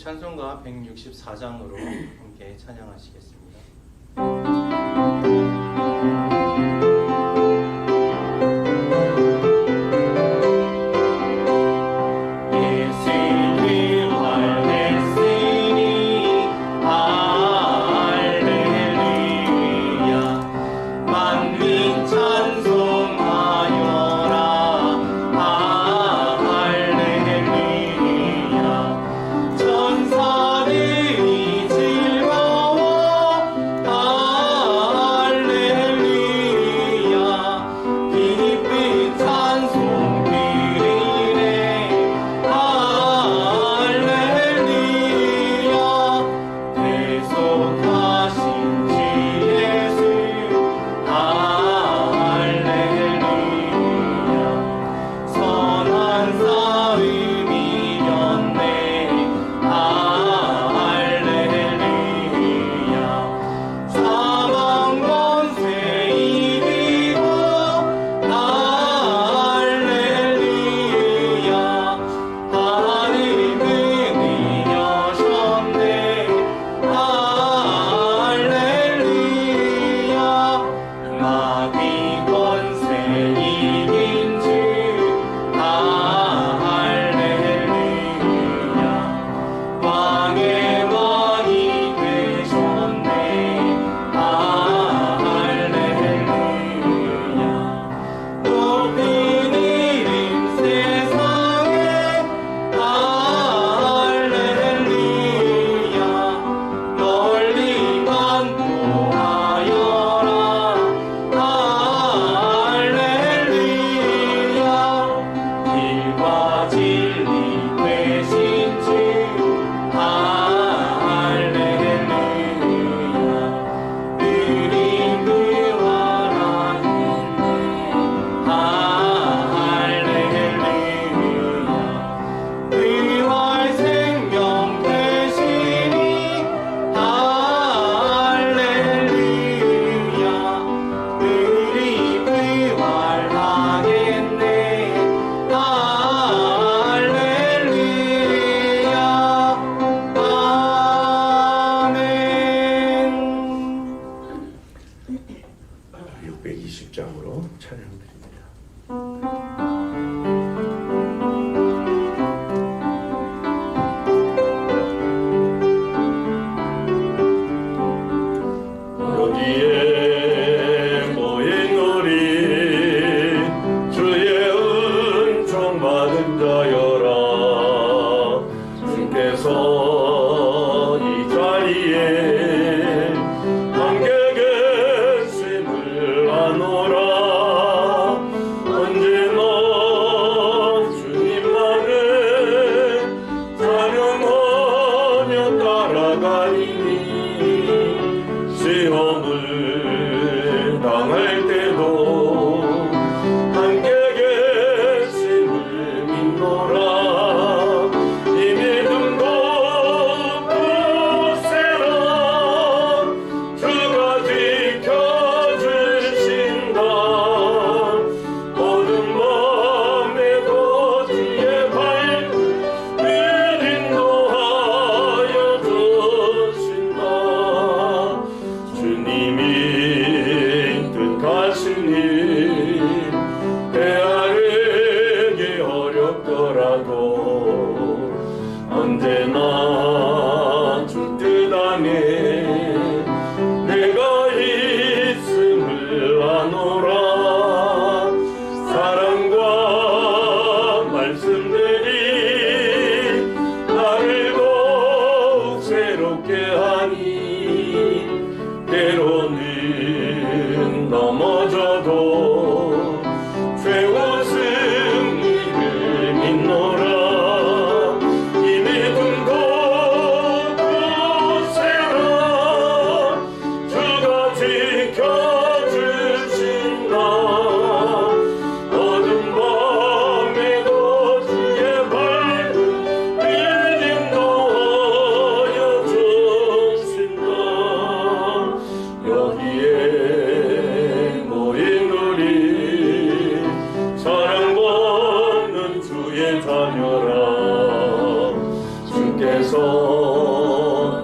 찬송가 164장으로 함께 찬양하시겠습니다.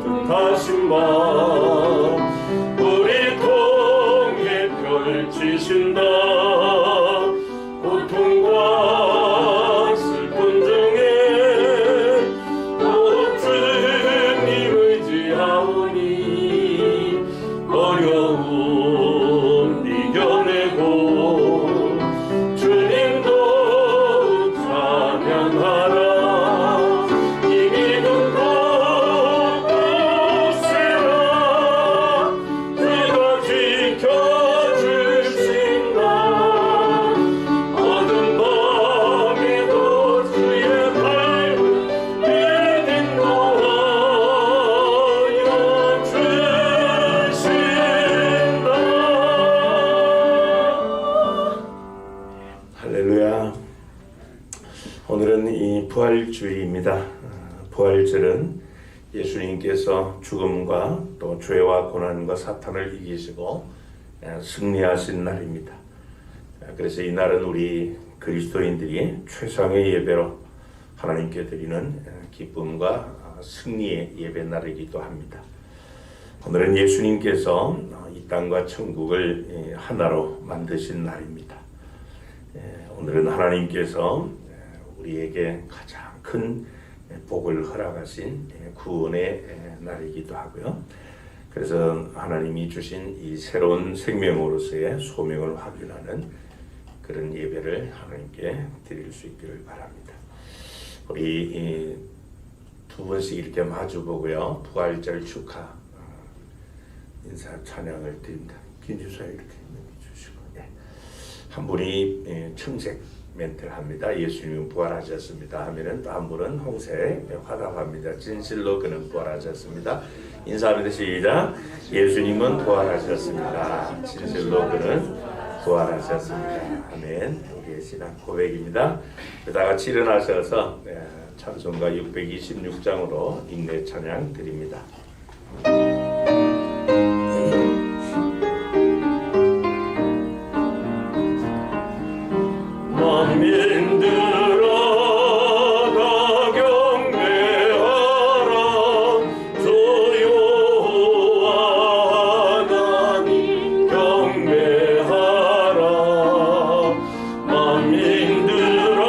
뜻하신 마음 우리 통해 펼치신다. 고통과 슬픔 중에 꼭 주님 의지하오니 어려움 이겨내고 주님도 찬양하라. 이미 눈 덮으시라. 주가 지켜주신다. 어두운 밤에도 주의 밝은 빛 인도하여 주신다. 할렐루야. 오늘은 이 부활주일입니다. 부활절은 예수님께서 죽음과 또 죄와 고난과 사탄을 이기시고 승리하신 날입니다. 그래서 이 날은 우리 그리스도인들이 최상의 예배로 하나님께 드리는 기쁨과 승리의 예배 날이기도 합니다. 오늘은 예수님께서 이 땅과 천국을 하나로 만드신 날입니다. 오늘은 하나님께서 우리에게 가장 큰 복을 허락하신 구원의 날이기도 하고요. 그래서 하나님이 주신 이 새로운 생명으로서의 소명을 확인하는 그런 예배를 하나님께 드릴 수 있기를 바랍니다. 우리 두 번씩 이렇게 마주보고요. 부활절 축하 인사 찬양을 드립니다. 김주사 이렇게 주시고, 한 분이 청색 멘트를 합니다. 예수님은 부활하셨습니다 하면은 또 한 분은 홍색 화답합니다. 진실로 그는 부활하셨습니다. 인사합니다. 시작. 예수님은 부활하셨습니다. 진실로 그는 부활하셨습니다. 아멘. 우리의 신앙 고백입니다. 다 같이 일어나셔서 찬송가 626장으로 인내 찬양 드립니다. 만민들아 다 경배하라. 주 여호와 하나님 경배하라. 만민들아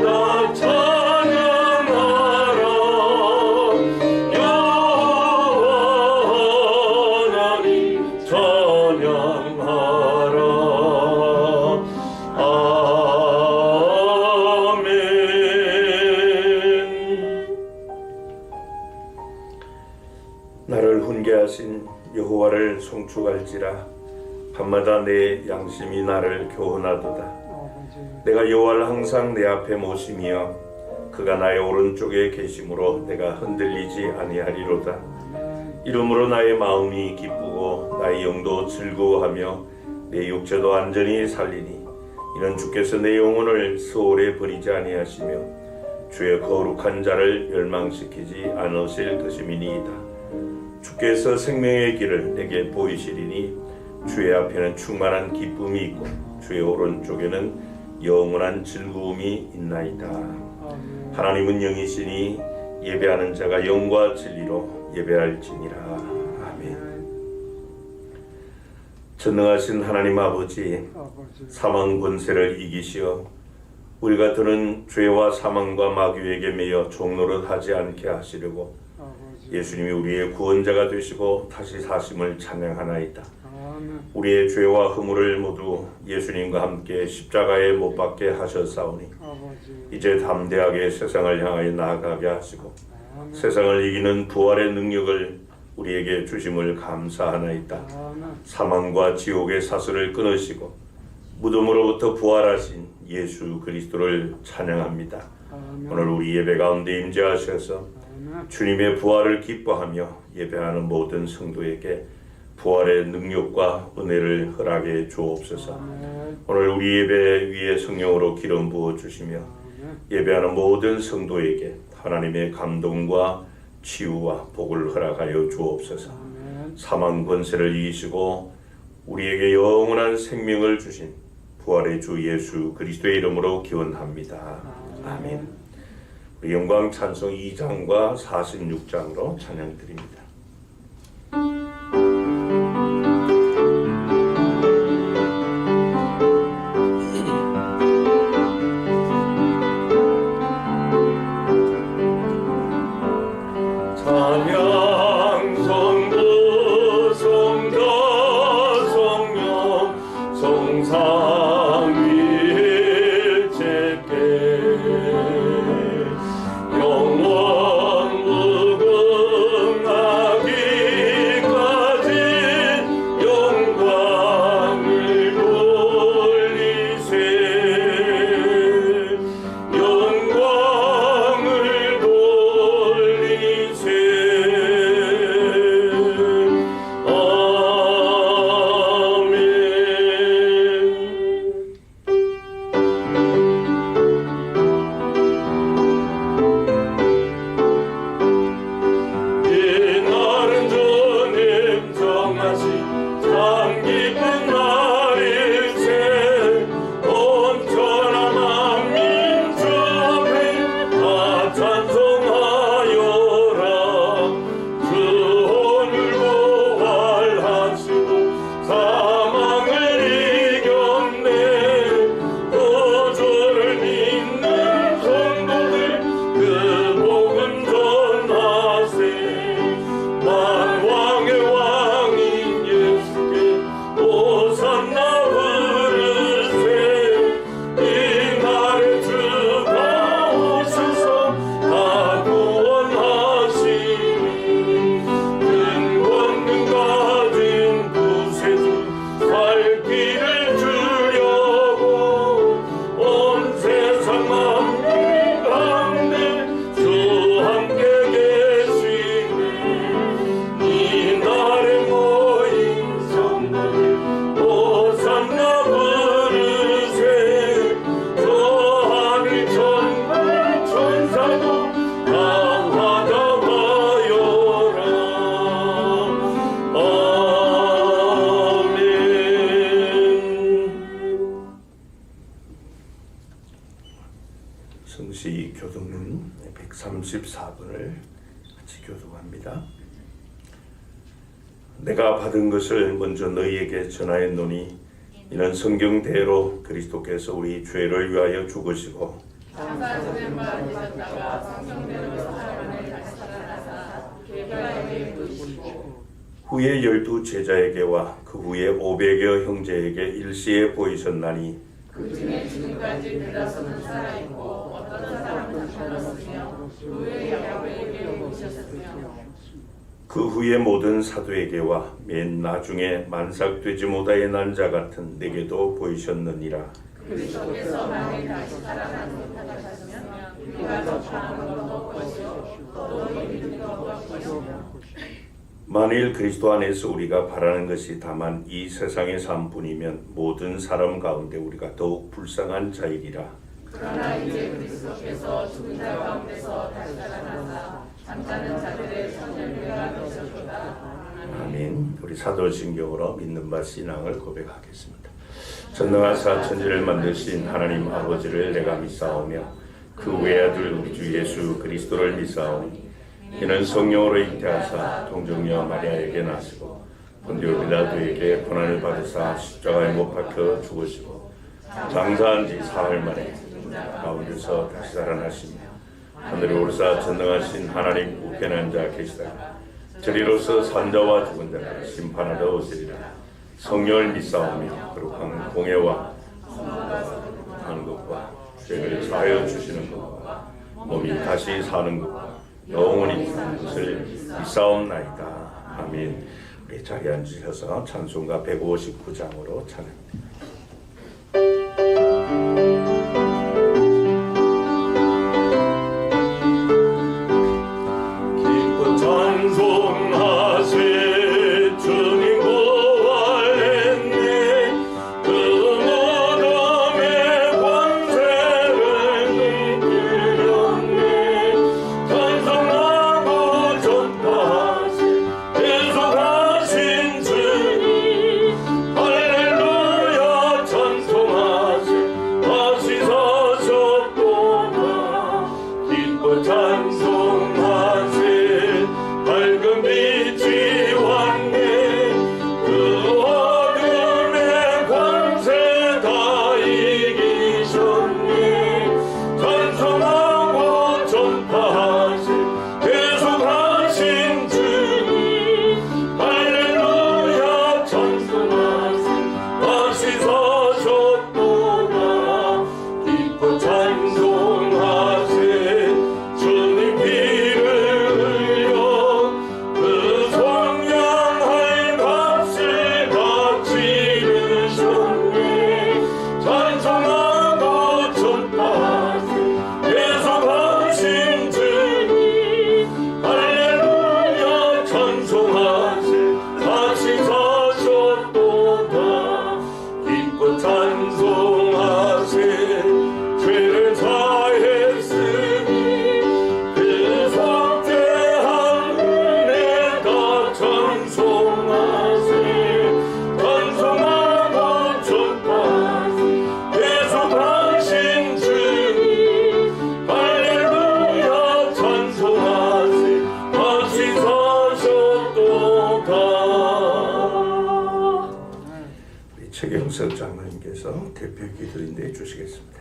다 찬양하라. 여호와 하나님 찬양하라. 나를 훈계하신 여호와를 송축할지라. 밤마다 내 양심이 나를 교훈하도다. 내가 여호와를 항상 내 앞에 모시며 그가 나의 오른쪽에 계심으로 내가 흔들리지 아니하리로다. 이름으로 나의 마음이 기쁘고 나의 영도 즐거워하며 내 육체도 안전히 살리니 이는 주께서 내 영혼을 수월에 버리지 아니하시며 주의 거룩한 자를 멸망시키지 않으실 것임이니이다. 주께서 생명의 길을 내게 보이시리니 주의 앞에는 충만한 기쁨이 있고 주의 오른쪽에는 영원한 즐거움이 있나이다. 하나님은 영이시니 예배하는 자가 영과 진리로 예배할지니라. 아멘. 전능하신 하나님 아버지, 사망 권세를 이기시어 우리가 드는 죄와 사망과 마귀에게 매여 종노릇하지 않게 하시려고 예수님이 우리의 구원자가 되시고 다시 사심을 찬양하나이다. 우리의 죄와 허물을 모두 예수님과 함께 십자가에 못 박게 하셨사오니 이제 담대하게 세상을 향하여 나아가게 하시고 세상을 이기는 부활의 능력을 우리에게 주심을 감사하나이다. 사망과 지옥의 사슬을 끊으시고 무덤으로부터 부활하신 예수 그리스도를 찬양합니다. 오늘 우리 예배 가운데 임재하셔서 주님의 부활을 기뻐하며 예배하는 모든 성도에게 부활의 능력과 은혜를 허락해 주옵소서. 오늘 우리 예배 위에 성령으로 기름 부어 주시며 예배하는 모든 성도에게 하나님의 감동과 치유와 복을 허락하여 주옵소서. 사망 권세를 이기시고 우리에게 영원한 생명을 주신 부활의 주 예수 그리스도의 이름으로 기원합니다. 아멘. 우리 영광 찬송 2장과 46장으로 찬양드립니다. 성시 교독은 134번을 같이 교독합니다. 내가 받은 것을 먼저 너희에게 전하였노니 이는 성경대로 그리스도께서 우리 죄를 위하여 죽으시고 후에 12 제자에게와 그 후에 500여 형제에게 일시에 보이셨나니 그 중에 지금까지 대다수는 살아있고 어떤 사람은 죽었으며 그 후에 야곱에게 오셨으며 그 후에 모든 사도에게와 맨 나중에 만삭되지 못하여 난 자 같은 내게도 보이셨느니라. 그리스도께서 만일 다시 살아나는 것 같았으면 우리가 접하는 것도 것이요 또 믿는 것도 것이며 만일 그리스도 안에서 우리가 바라는 것이 다만 이 세상의 삶뿐이면 모든 사람 가운데 우리가 더욱 불쌍한 자이리라. 그러나 이제 그리스도께서 죽은 자 가운데서 다시 살아나사 잠자는 자들의 선열매가 되셨도다. 아멘. 우리 사도신경으로 믿는 바 신앙을 고백하겠습니다. 전능하사 천지를 만드신 하나님 아버지를 내가 믿사오며 그 외아들 우리 주 예수 그리스도를 믿사오니 이는 성령으로 잉태하사 동정녀 마리아에게 나시고 본디오 빌라도에게 고난을 받으사 십자가에 못 박혀 죽으시고 장사한 지 사흘 만에 가운데서 다시 살아나시며 하늘에 오르사 전능하신 하나님 우편한 자 계시다가 저리로서 산자와 죽은 자를 심판하러 오시리라. 성령을 믿사오며 거룩한 공예와 하는 것과 죄를 사하여 주시는 것과 몸이 다시 사는 것과 영원히 사는 것을 믿사옵나이다. 아멘. 우리 자리에 앉으셔서 찬송가 159장으로 찬양합니다. 할렐루야 찬송하세 다시 사셨도다 기뻐 찬송하세 죄를 사했으니 그 속죄한 은혜 다 찬송하세 찬송하고 전파하세 예수 당신 주님 할렐루야 찬송하세 다시 사셨도다. 우리 최경석 장로님께서 대표 기도인데 주시겠습니다.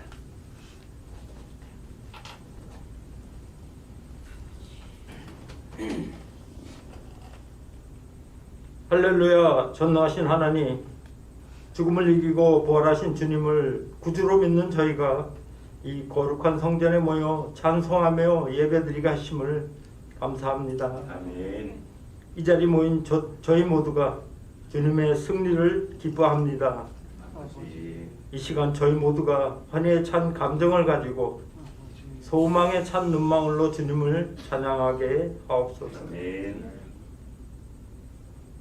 할렐루야. 전능하신 하나님, 죽음을 이기고 부활하신 주님을 구주로 믿는 저희가 이 거룩한 성전에 모여 찬송하며 예배드리게 하심을 감사합니다. 아멘. 이 자리 모인 저희 모두가 주님의 승리를 기뻐합니다. 아버지. 이 시간 저희 모두가 환희에 찬 감정을 가지고 소망에 찬 눈망울로 주님을 찬양하게 하옵소서. 아멘.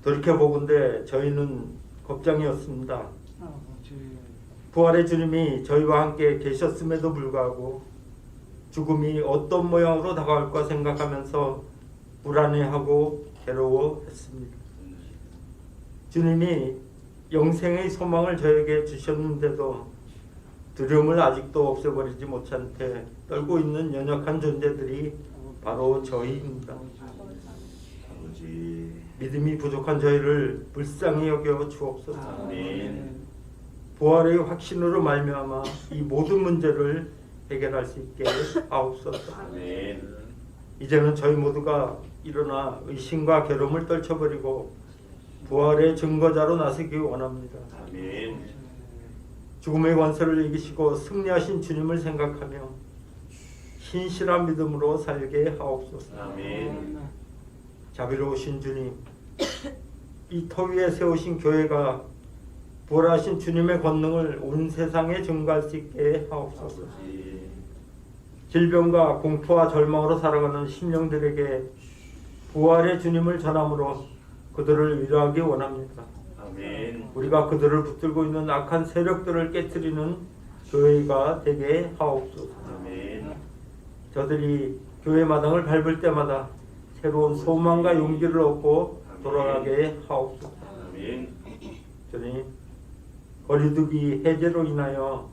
돌이켜보건대 저희는 겁장이었습니다. 부활의 주님이 저희와 함께 계셨음에도 불구하고 죽음이 어떤 모양으로 다가올까 생각하면서 불안해하고 괴로워했습니다. 주님이 영생의 소망을 저에게 주셨는데도 두려움을 아직도 없애버리지 못한 채 떨고 있는 연약한 존재들이 바로 저희입니다. 아버지. 믿음이 부족한 저희를 불쌍히 여겨 주옵소서. 아멘. 부활의 확신으로 말미암아 이 모든 문제를 해결할 수 있게 하옵소서. 아멘. 이제는 저희 모두가 일어나 의심과 괴로움을 떨쳐버리고 부활의 증거자로 나서기 원합니다. 아멘. 죽음의 권세를 이기시고 승리하신 주님을 생각하며 신실한 믿음으로 살게 하옵소서. 아멘. 자비로우신 주님, 이 터 위에 세우신 교회가 부활하신 주님의 권능을 온 세상에 증거할 수 있게 하옵소서. 아버지. 질병과 공포와 절망으로 살아가는 심령들에게 부활의 주님을 전함으로 그들을 위로하기 원합니다. 아멘. 우리가 그들을 붙들고 있는 악한 세력들을 깨트리는 교회가 되게 하옵소서. 아멘. 저들이 교회 마당을 밟을 때마다 새로운 소망과 용기를 얻고 돌아가게 하옵소서. 아멘. 주님, 거리두기 해제로 인하여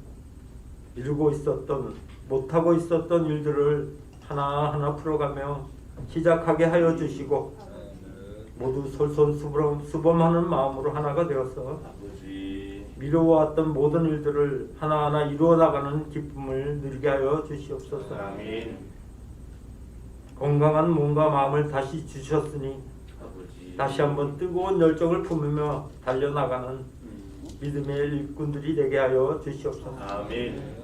이루고 있었던 못하고 있었던 일들을 하나하나 풀어가며 시작하게 하여 주시고 모두 솔선수범하는 마음으로 하나가 되어서 아버지. 미뤄왔던 모든 일들을 하나하나 이루어 나가는 기쁨을 누리게 하여 주시옵소서. 아멘. 건강한 몸과 마음을 다시 주셨으니 아버지. 다시 한번 뜨거운 열정을 품으며 달려나가는 믿음의 일꾼들이 되게 하여 주시옵소서. 아멘.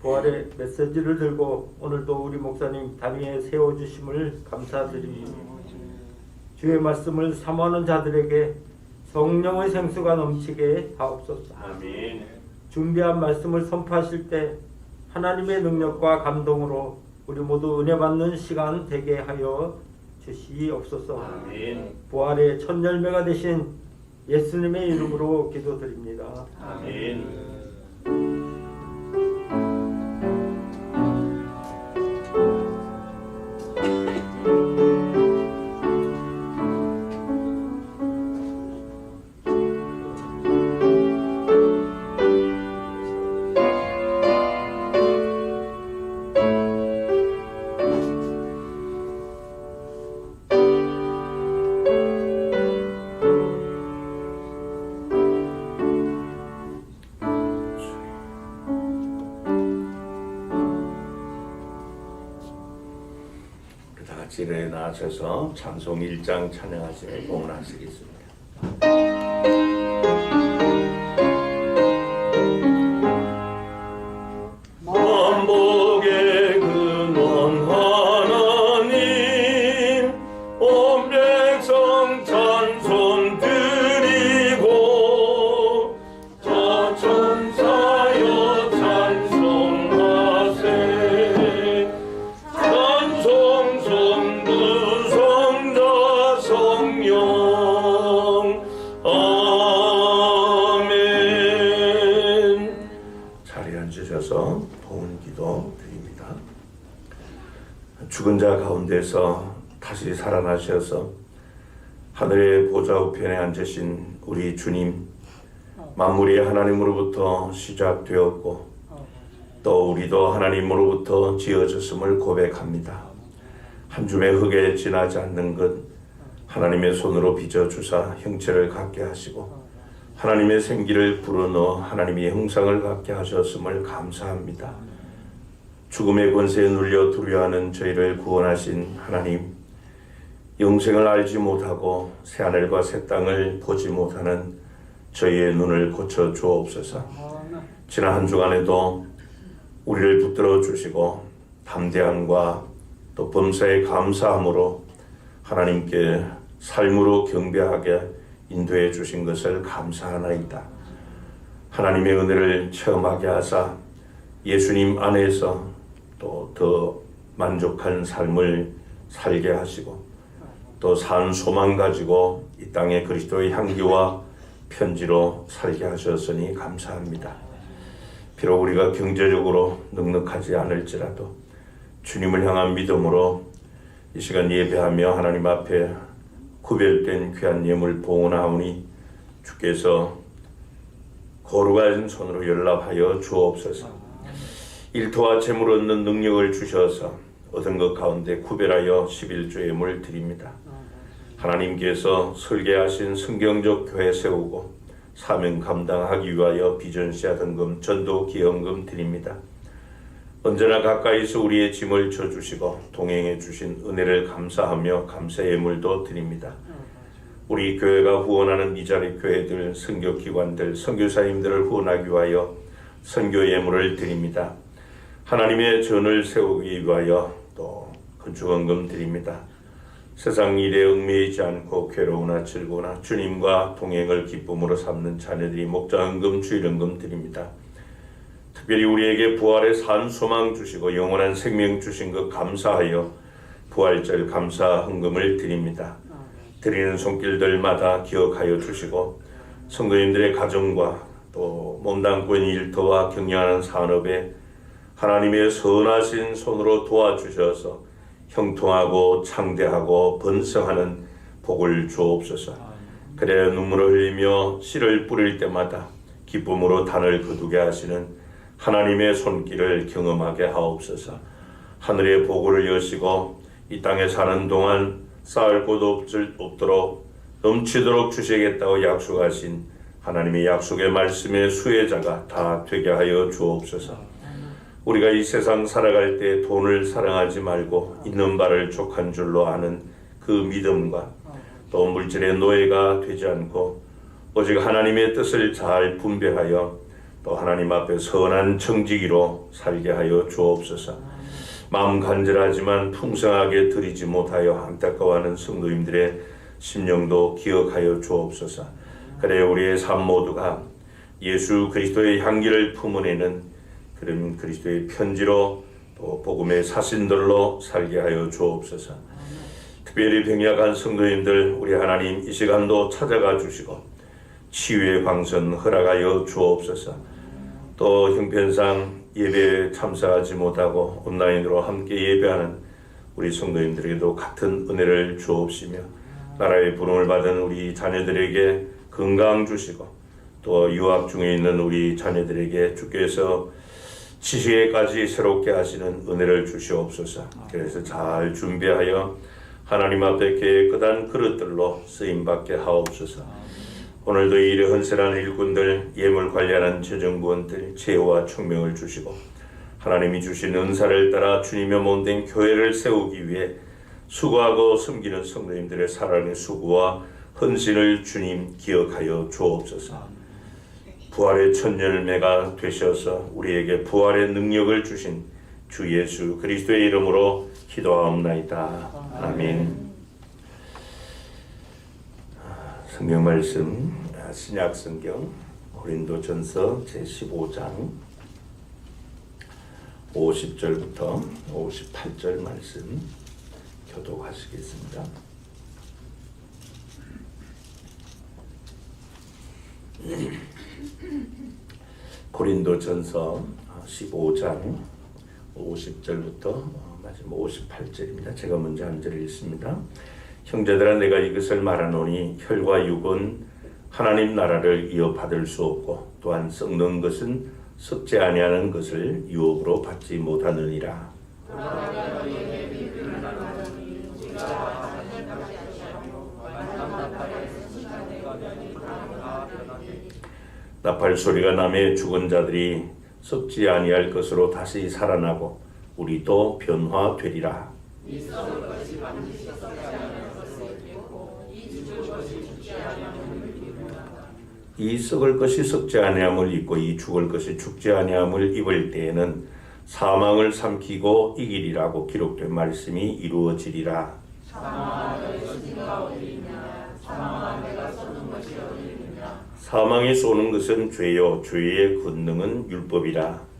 부활의 메시지를 들고 오늘도 우리 목사님 다리에 세워주심을 감사드립니다. 주의 말씀을 사모하는 자들에게 성령의 생수가 넘치게 하옵소서. 아멘. 준비한 말씀을 선포하실 때 하나님의 능력과 감동으로 우리 모두 은혜 받는 시간 되게 하여 주시옵소서. 아멘. 부활의 첫 열매가 되신 예수님의 이름으로 기도드립니다. 아멘. 다 같이 일어나셔서 찬송 1장 찬양하시며 봉헌하시겠습니다. 만복의 근원 하나님 온 백성 찬송 드리고 저 천사여 찬송하세 찬송 성부 성자 죽은 자 가운데서 다시 살아나셔서 하늘의 보좌 우편에 앉으신 우리 주님, 만물이 하나님으로부터 시작되었고 또 우리도 하나님으로부터 지어졌음을 고백합니다. 한 줌의 흙에 지나지 않는 것 하나님의 손으로 빚어주사 형체를 갖게 하시고 하나님의 생기를 불어넣어 하나님의 형상을 갖게 하셨음을 감사합니다. 죽음의 권세에 눌려 두려워하는 저희를 구원하신 하나님, 영생을 알지 못하고 새하늘과 새 땅을 보지 못하는 저희의 눈을 고쳐 주옵소서. 지난 한 주간에도 우리를 붙들어 주시고 담대함과 또 범사에 감사함으로 하나님께 삶으로 경배하게 인도해 주신 것을 감사하나이다. 하나님의 은혜를 체험하게 하사 예수님 안에서 또 더 만족한 삶을 살게 하시고 또 산 소망 가지고 이 땅에 그리스도의 향기와 편지로 살게 하셨으니 감사합니다. 비록 우리가 경제적으로 넉넉하지 않을지라도 주님을 향한 믿음으로 이 시간 예배하며 하나님 앞에 구별된 귀한 예물 봉헌하오니 주께서 거룩한 손으로 연락하여 주옵소서. 일터와 재물 얻는 능력을 주셔서 얻은 것 가운데 구별하여 11조 예물 드립니다. 하나님께서 설계하신 성경적 교회 세우고 사명 감당하기 위하여 비전시와 등금 전도 기여금 드립니다. 언제나 가까이서 우리의 짐을 져주시고 동행해 주신 은혜를 감사하며 감사 예물도 드립니다. 우리 교회가 후원하는 이 자리 교회들, 선교기관들, 선교사님들을 후원하기 위하여 선교 예물을 드립니다. 하나님의 전을 세우기 위하여 또 건축원금 드립니다. 세상 일에 얽매이지 않고 괴로우나 즐거우나 주님과 동행을 기쁨으로 삼는 자녀들이 목자헌금, 주일헌금 드립니다. 특별히 우리에게 부활의 산 소망 주시고 영원한 생명 주신 것 감사하여 부활절 감사 헌금을 드립니다. 드리는 손길들마다 기억하여 주시고 성도님들의 가정과 또 몸담고 있는 일터와 경영하는 산업에 하나님의 선하신 손으로 도와주셔서 형통하고 창대하고 번성하는 복을 주옵소서. 그래야 눈물을 흘리며 씨를 뿌릴 때마다 기쁨으로 단을 거두게 하시는 하나님의 손길을 경험하게 하옵소서. 하늘의 복을 여시고 이 땅에 사는 동안 쌓을 곳 없도록 넘치도록 주시겠다고 약속하신 하나님의 약속의 말씀의 수혜자가 다 되게 하여 주옵소서. 우리가 이 세상 살아갈 때 돈을 사랑하지 말고 있는 바를 족한 줄로 아는 그 믿음과 또 물질의 노예가 되지 않고 오직 하나님의 뜻을 잘 분별하여 또 하나님 앞에 선한 청지기로 살게 하여 주옵소서. 마음 간절하지만 풍성하게 드리지 못하여 안타까워하는 성도님들의 심령도 기억하여 주옵소서. 그래 우리의 삶 모두가 예수 그리스도의 향기를 품어내는 그런 그리스도의 편지로 또 복음의 사신들로 살게 하여 주옵소서. 특별히 병약한 성도님들 우리 하나님 이 시간도 찾아가 주시고 치유의 방선 허락하여 주옵소서. 또 형편상 예배에 참석하지 못하고 온라인으로 함께 예배하는 우리 성도님들에게도 같은 은혜를 주옵시며 나라의 부름을 받은 우리 자녀들에게 건강 주시고 또 유학 중에 있는 우리 자녀들에게 주께서 지식에까지 새롭게 하시는 은혜를 주시옵소서. 그래서 잘 준비하여 하나님 앞에 깨끗한 그릇들로 쓰임받게 하옵소서. 오늘도 이 일에 헌신하는 일꾼들, 예물 관리하는 재정부원들 지혜와 총명을 주시고 하나님이 주신 은사를 따라 주님의 몸된 교회를 세우기 위해 수고하고 섬기는 성도님들의 사랑의 수고와 헌신을 주님 기억하여 주옵소서. 부활의 첫 열매가 되셔서 우리에게 부활의 능력을 주신 주 예수 그리스도의 이름으로 기도하옵나이다. 아멘. 성경 말씀 신약 성경 고린도전서 제15장 50절부터 58절 말씀 교독하시겠습니다. 고린도전서 15장 50절부터 마지막 58절입니다. 제가 먼저 한 절을 읽습니다. 형제들아 내가 이것을 말하노니 혈과 육은 하나님 나라를 이어받을 수 없고 또한 썩는 것은 썩지 아니하는 것을 유업으로 받지 못하느니라. 나팔 소리가 나매 죽은 자들이 썩지 아니할 것으로 다시 살아나고 우리도 변화되리라. 이 썩을 것이 썩지 아니함을 입고 이 죽을 것이 죽지 아니함을 입을 때에는 사망을 삼키고 이기리라고 기록된 말씀이 이루어지리라. 사망이 쏘는 것은 죄요 죄의 권능은 율법이라.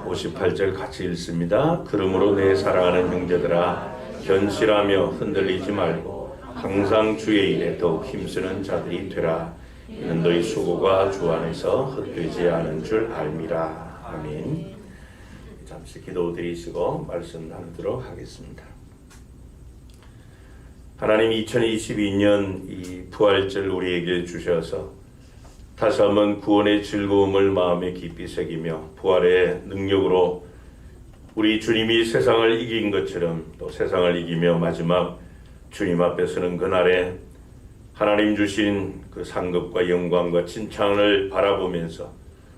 58절 같이 읽습니다. 그러므로 내 사랑하는 형제들아 견실하며 흔들리지 말고 항상 주의 일에 더욱 힘쓰는 자들이 되라. 이는 너희 수고가 주 안에서 헛되지 않은 줄 알미라. 아멘. 잠시 기도드리시고 말씀 나누도록 하겠습니다. 하나님 2022년 이 부활절 우리에게 주셔서 다시 한번 구원의 즐거움을 마음에 깊이 새기며 부활의 능력으로 우리 주님이 세상을 이긴 것처럼 또 세상을 이기며 마지막 주님 앞에 서는 그날에 하나님 주신 그 상급과 영광과 칭찬을 바라보면서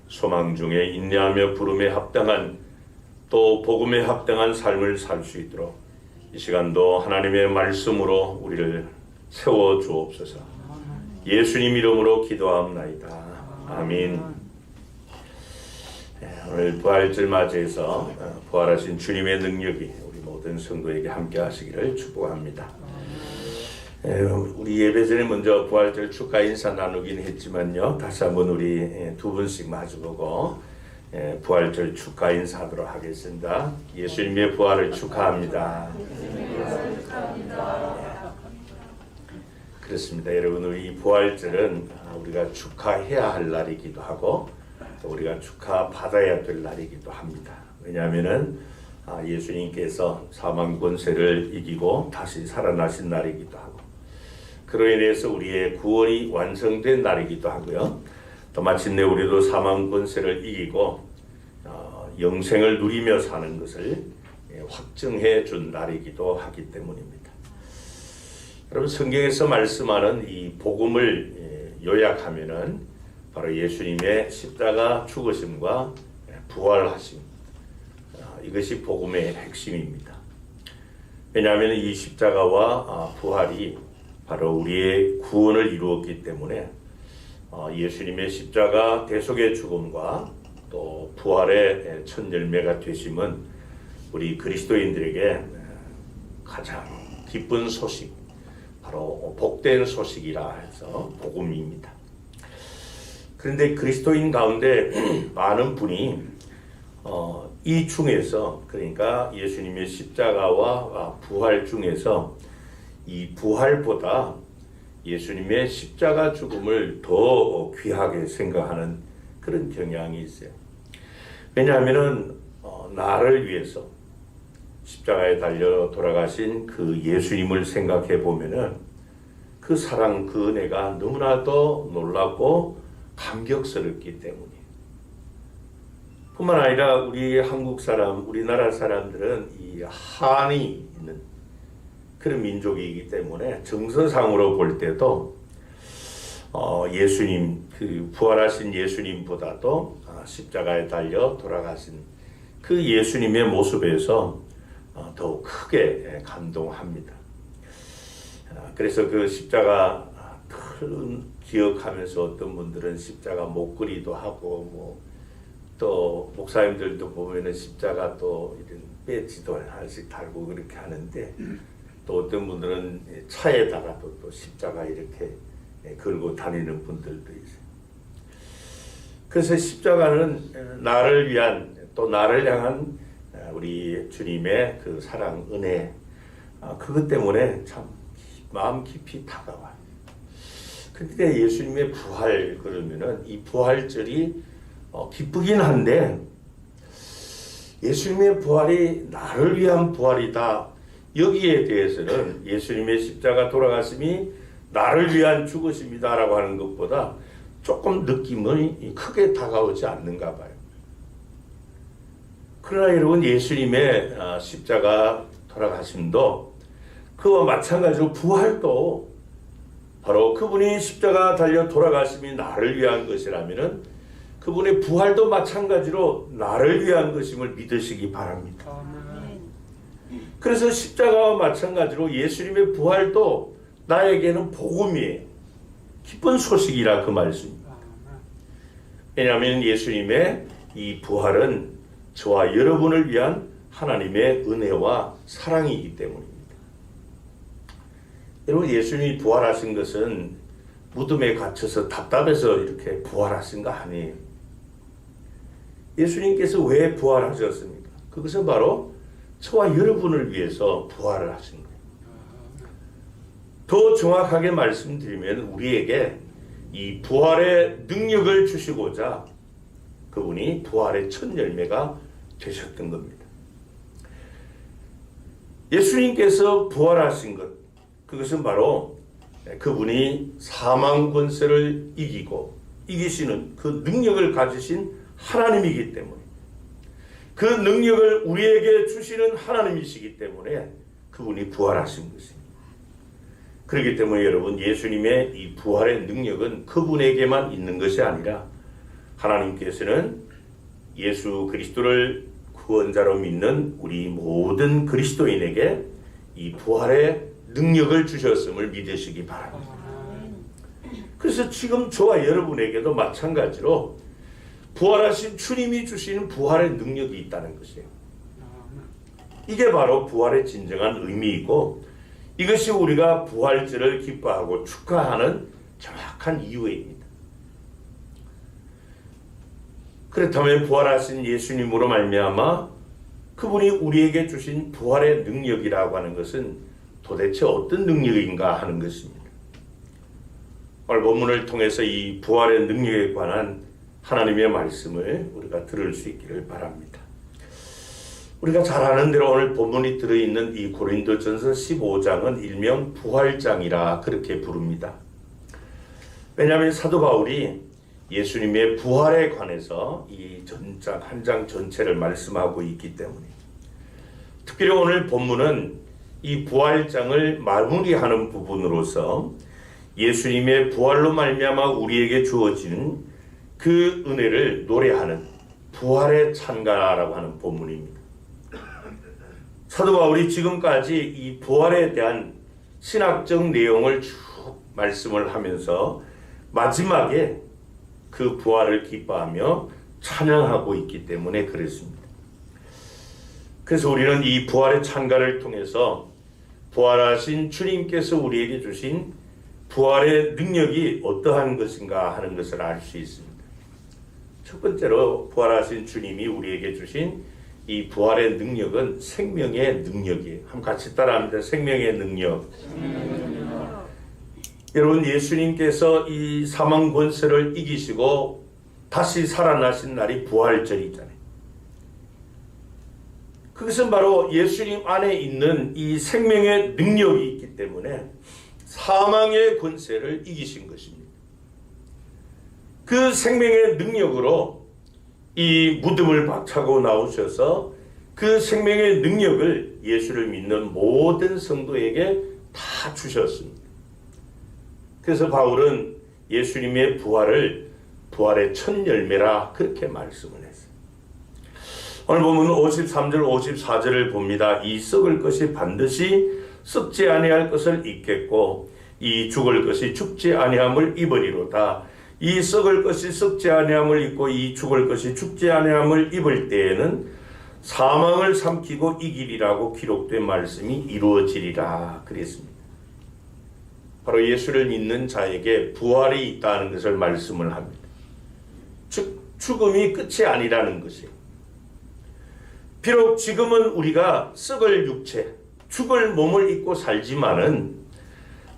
소망 중에 인내하며 부름에 합당한 또 복음에 합당한 삶을 살 수 있도록 이 시간도 하나님의 말씀으로 우리를 세워 주옵소서. 예수님 이름으로 기도합나이다. 아멘. 오늘 부활절 맞이해서 부활하신 주님의 능력이 우리 모든 성도에게 함께 하시기를 축복합니다. 우리 예배 전에 먼저 부활절 축하 인사 나누긴 했지만요. 다시 한번 우리 두 분씩 마주보고 부활절 축하 인사하도록 하겠습니다. 예수님의 부활을 축하합니다. 그렇습니다. 여러분, 우리 부활절은 우리가 축하해야 할 날이기도 하고 또 우리가 축하받아야 될 날이기도 합니다. 왜냐하면은 예수님께서 사망 권세를 이기고 다시 살아나신 날이기도 하고 그로 인해서 우리의 구원이 완성된 날이기도 하고요. 또 마침내 우리도 사망 권세를 이기고 영생을 누리며 사는 것을 확증해 준 날이기도 하기 때문입니다. 여러분, 성경에서 말씀하는 이 복음을 요약하면은 바로 예수님의 십자가 죽으심과 부활하심, 이것이 복음의 핵심입니다. 왜냐하면 이 십자가와 부활이 바로 우리의 구원을 이루었기 때문에 예수님의 십자가 대속의 죽음과 또 부활의 첫 열매가 되심은 우리 그리스도인들에게 가장 기쁜 소식, 바로 복된 소식이라 해서 복음입니다. 그런데 그리스도인 가운데 많은 분이 이 중에서, 그러니까 예수님의 십자가와 부활 중에서 이 부활보다 예수님의 십자가 죽음을 더 귀하게 생각하는 그런 경향이 있어요. 왜냐하면은 나를 위해서 십자가에 달려 돌아가신 그 예수님을 생각해 보면은 그 사랑, 그 은혜가 너무나도 놀랍고 감격스럽기 때문이에요. 뿐만 아니라 우리 한국 사람, 우리나라 사람들은 이 한이 있는 그런 민족이기 때문에 정서상으로 볼 때도 예수님, 그 부활하신 예수님보다도 십자가에 달려 돌아가신 그 예수님의 모습에서 더욱 크게 감동합니다. 그래서 그 십자가 큰 기억하면서 어떤 분들은 십자가 목걸이도 하고 또 목사님들도 보면은 십자가 또 이런 배지도 하나씩 달고 그렇게 하는데 또 어떤 분들은 차에다가도 또 십자가 이렇게 걸고 다니는 분들도 있어요. 그래서 십자가는 나를 위한 또 나를 향한 우리 주님의 그 사랑, 은혜, 그것 때문에 참 마음 깊이 다가와요. 그런데 예수님의 부활 그러면은 이 부활절이 기쁘긴 한데 예수님의 부활이 나를 위한 부활이다. 여기에 대해서는 예수님의 십자가 돌아가심이 나를 위한 죽으심이다라고 하는 것보다 조금 느낌이 크게 다가오지 않는가 봐요. 그러나 여러분, 예수님의 십자가 돌아가심도 그와 마찬가지로 부활도 바로 그분이 십자가 달려 돌아가심이 나를 위한 것이라면은 그분의 부활도 마찬가지로 나를 위한 것임을 믿으시기 바랍니다. 그래서 십자가와 마찬가지로 예수님의 부활도 나에게는 복음이에요. 기쁜 소식이라 그 말씀입니다. 왜냐하면 예수님의 이 부활은 저와 여러분을 위한 하나님의 은혜와 사랑이기 때문입니다. 여러분, 예수님이 부활하신 것은 무덤에 갇혀서 답답해서 이렇게 부활하신 거 아니에요. 예수님께서 왜 부활하셨습니까? 그것은 바로 저와 여러분을 위해서 부활을 하신 거예요. 더 정확하게 말씀드리면 우리에게 이 부활의 능력을 주시고자 그분이 부활의 첫 열매가 되셨던 겁니다. 예수님께서 부활하신 것, 그것은 바로 그분이 사망 권세를 이기시는 그 능력을 가지신 하나님이기 때문에, 그 능력을 우리에게 주시는 하나님이시기 때문에 그분이 부활하신 것입니다. 그렇기 때문에 여러분, 예수님의 이 부활의 능력은 그분에게만 있는 것이 아니라 하나님께서는 예수 그리스도를 구원자로 믿는 우리 모든 그리스도인에게 이 부활의 능력을 주셨음을 믿으시기 바랍니다. 그래서 지금 저와 여러분에게도 마찬가지로 부활하신 주님이 주시는 부활의 능력이 있다는 것이에요. 이게 바로 부활의 진정한 의미이고, 이것이 우리가 부활절을 기뻐하고 축하하는 정확한 이유입니다. 그렇다면 부활하신 예수님으로 말미암아 그분이 우리에게 주신 부활의 능력이라고 하는 것은 도대체 어떤 능력인가 하는 것입니다. 오늘 본문을 통해서 이 부활의 능력에 관한 하나님의 말씀을 우리가 들을 수 있기를 바랍니다. 우리가 잘 아는 대로 오늘 본문이 들어있는 이 고린도전서 15장은 일명 부활장이라 그렇게 부릅니다. 왜냐하면 사도 바울이 예수님의 부활에 관해서 이 전장 한 장 전체를 말씀하고 있기 때문에, 특별히 오늘 본문은 이 부활장을 마무리하는 부분으로서 예수님의 부활로 말미암아 우리에게 주어지는 그 은혜를 노래하는 부활의 찬가라고 하는 본문입니다. 사도 바울이 지금까지 이 부활에 대한 신학적 내용을 쭉 말씀을 하면서 마지막에 그 부활을 기뻐하며 찬양하고 있기 때문에 그렇습니다. 그래서 우리는 이 부활의 찬가를 통해서 부활하신 주님께서 우리에게 주신 부활의 능력이 어떠한 것인가 하는 것을 알 수 있습니다. 첫 번째로 부활하신 주님이 우리에게 주신 이 부활의 능력은 생명의 능력이에요. 한번 같이 따라합니다. 생명의 능력. 여러분, 예수님께서 이 사망 권세를 이기시고 다시 살아나신 날이 부활절이잖아요. 그것은 바로 예수님 안에 있는 이 생명의 능력이 있기 때문에 사망의 권세를 이기신 것입니다. 그 생명의 능력으로 이 무덤을 박차고 나오셔서 그 생명의 능력을 예수를 믿는 모든 성도에게 다 주셨습니다. 그래서 바울은 예수님의 부활을 부활의 첫 열매라 그렇게 말씀을 했어요. 오늘 보면 53절 54절을 봅니다. 이 썩을 것이 반드시 썩지 아니할 것을 입겠고 이 죽을 것이 죽지 아니함을 입으리로다. 이 썩을 것이 썩지 아니함을 입고 이 죽을 것이 죽지 아니함을 입을 때에는 사망을 삼키고 이기리라고 기록된 말씀이 이루어지리라 그랬습니다. 바로 예수를 믿는 자에게 부활이 있다는 것을 말씀을 합니다. 즉 죽음이 끝이 아니라는 것이에요. 비록 지금은 우리가 썩을 육체, 죽을 몸을 입고 살지만은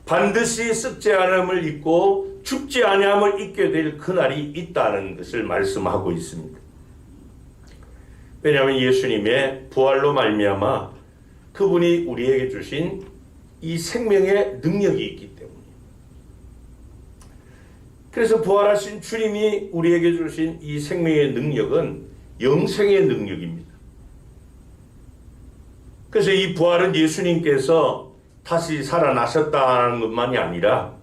반드시 썩지 않음을 입고 죽지 아니함을 입게 될 그날이 있다는 것을 말씀하고 있습니다. 왜냐하면 예수님의 부활로 말미암아 그분이 우리에게 주신 이 생명의 능력이 있기 때문에, 그래서 부활하신 주님이 우리에게 주신 이 생명의 능력은 영생의 능력입니다. 그래서 이 부활은 예수님께서 다시 살아나셨다는 것만이 아니라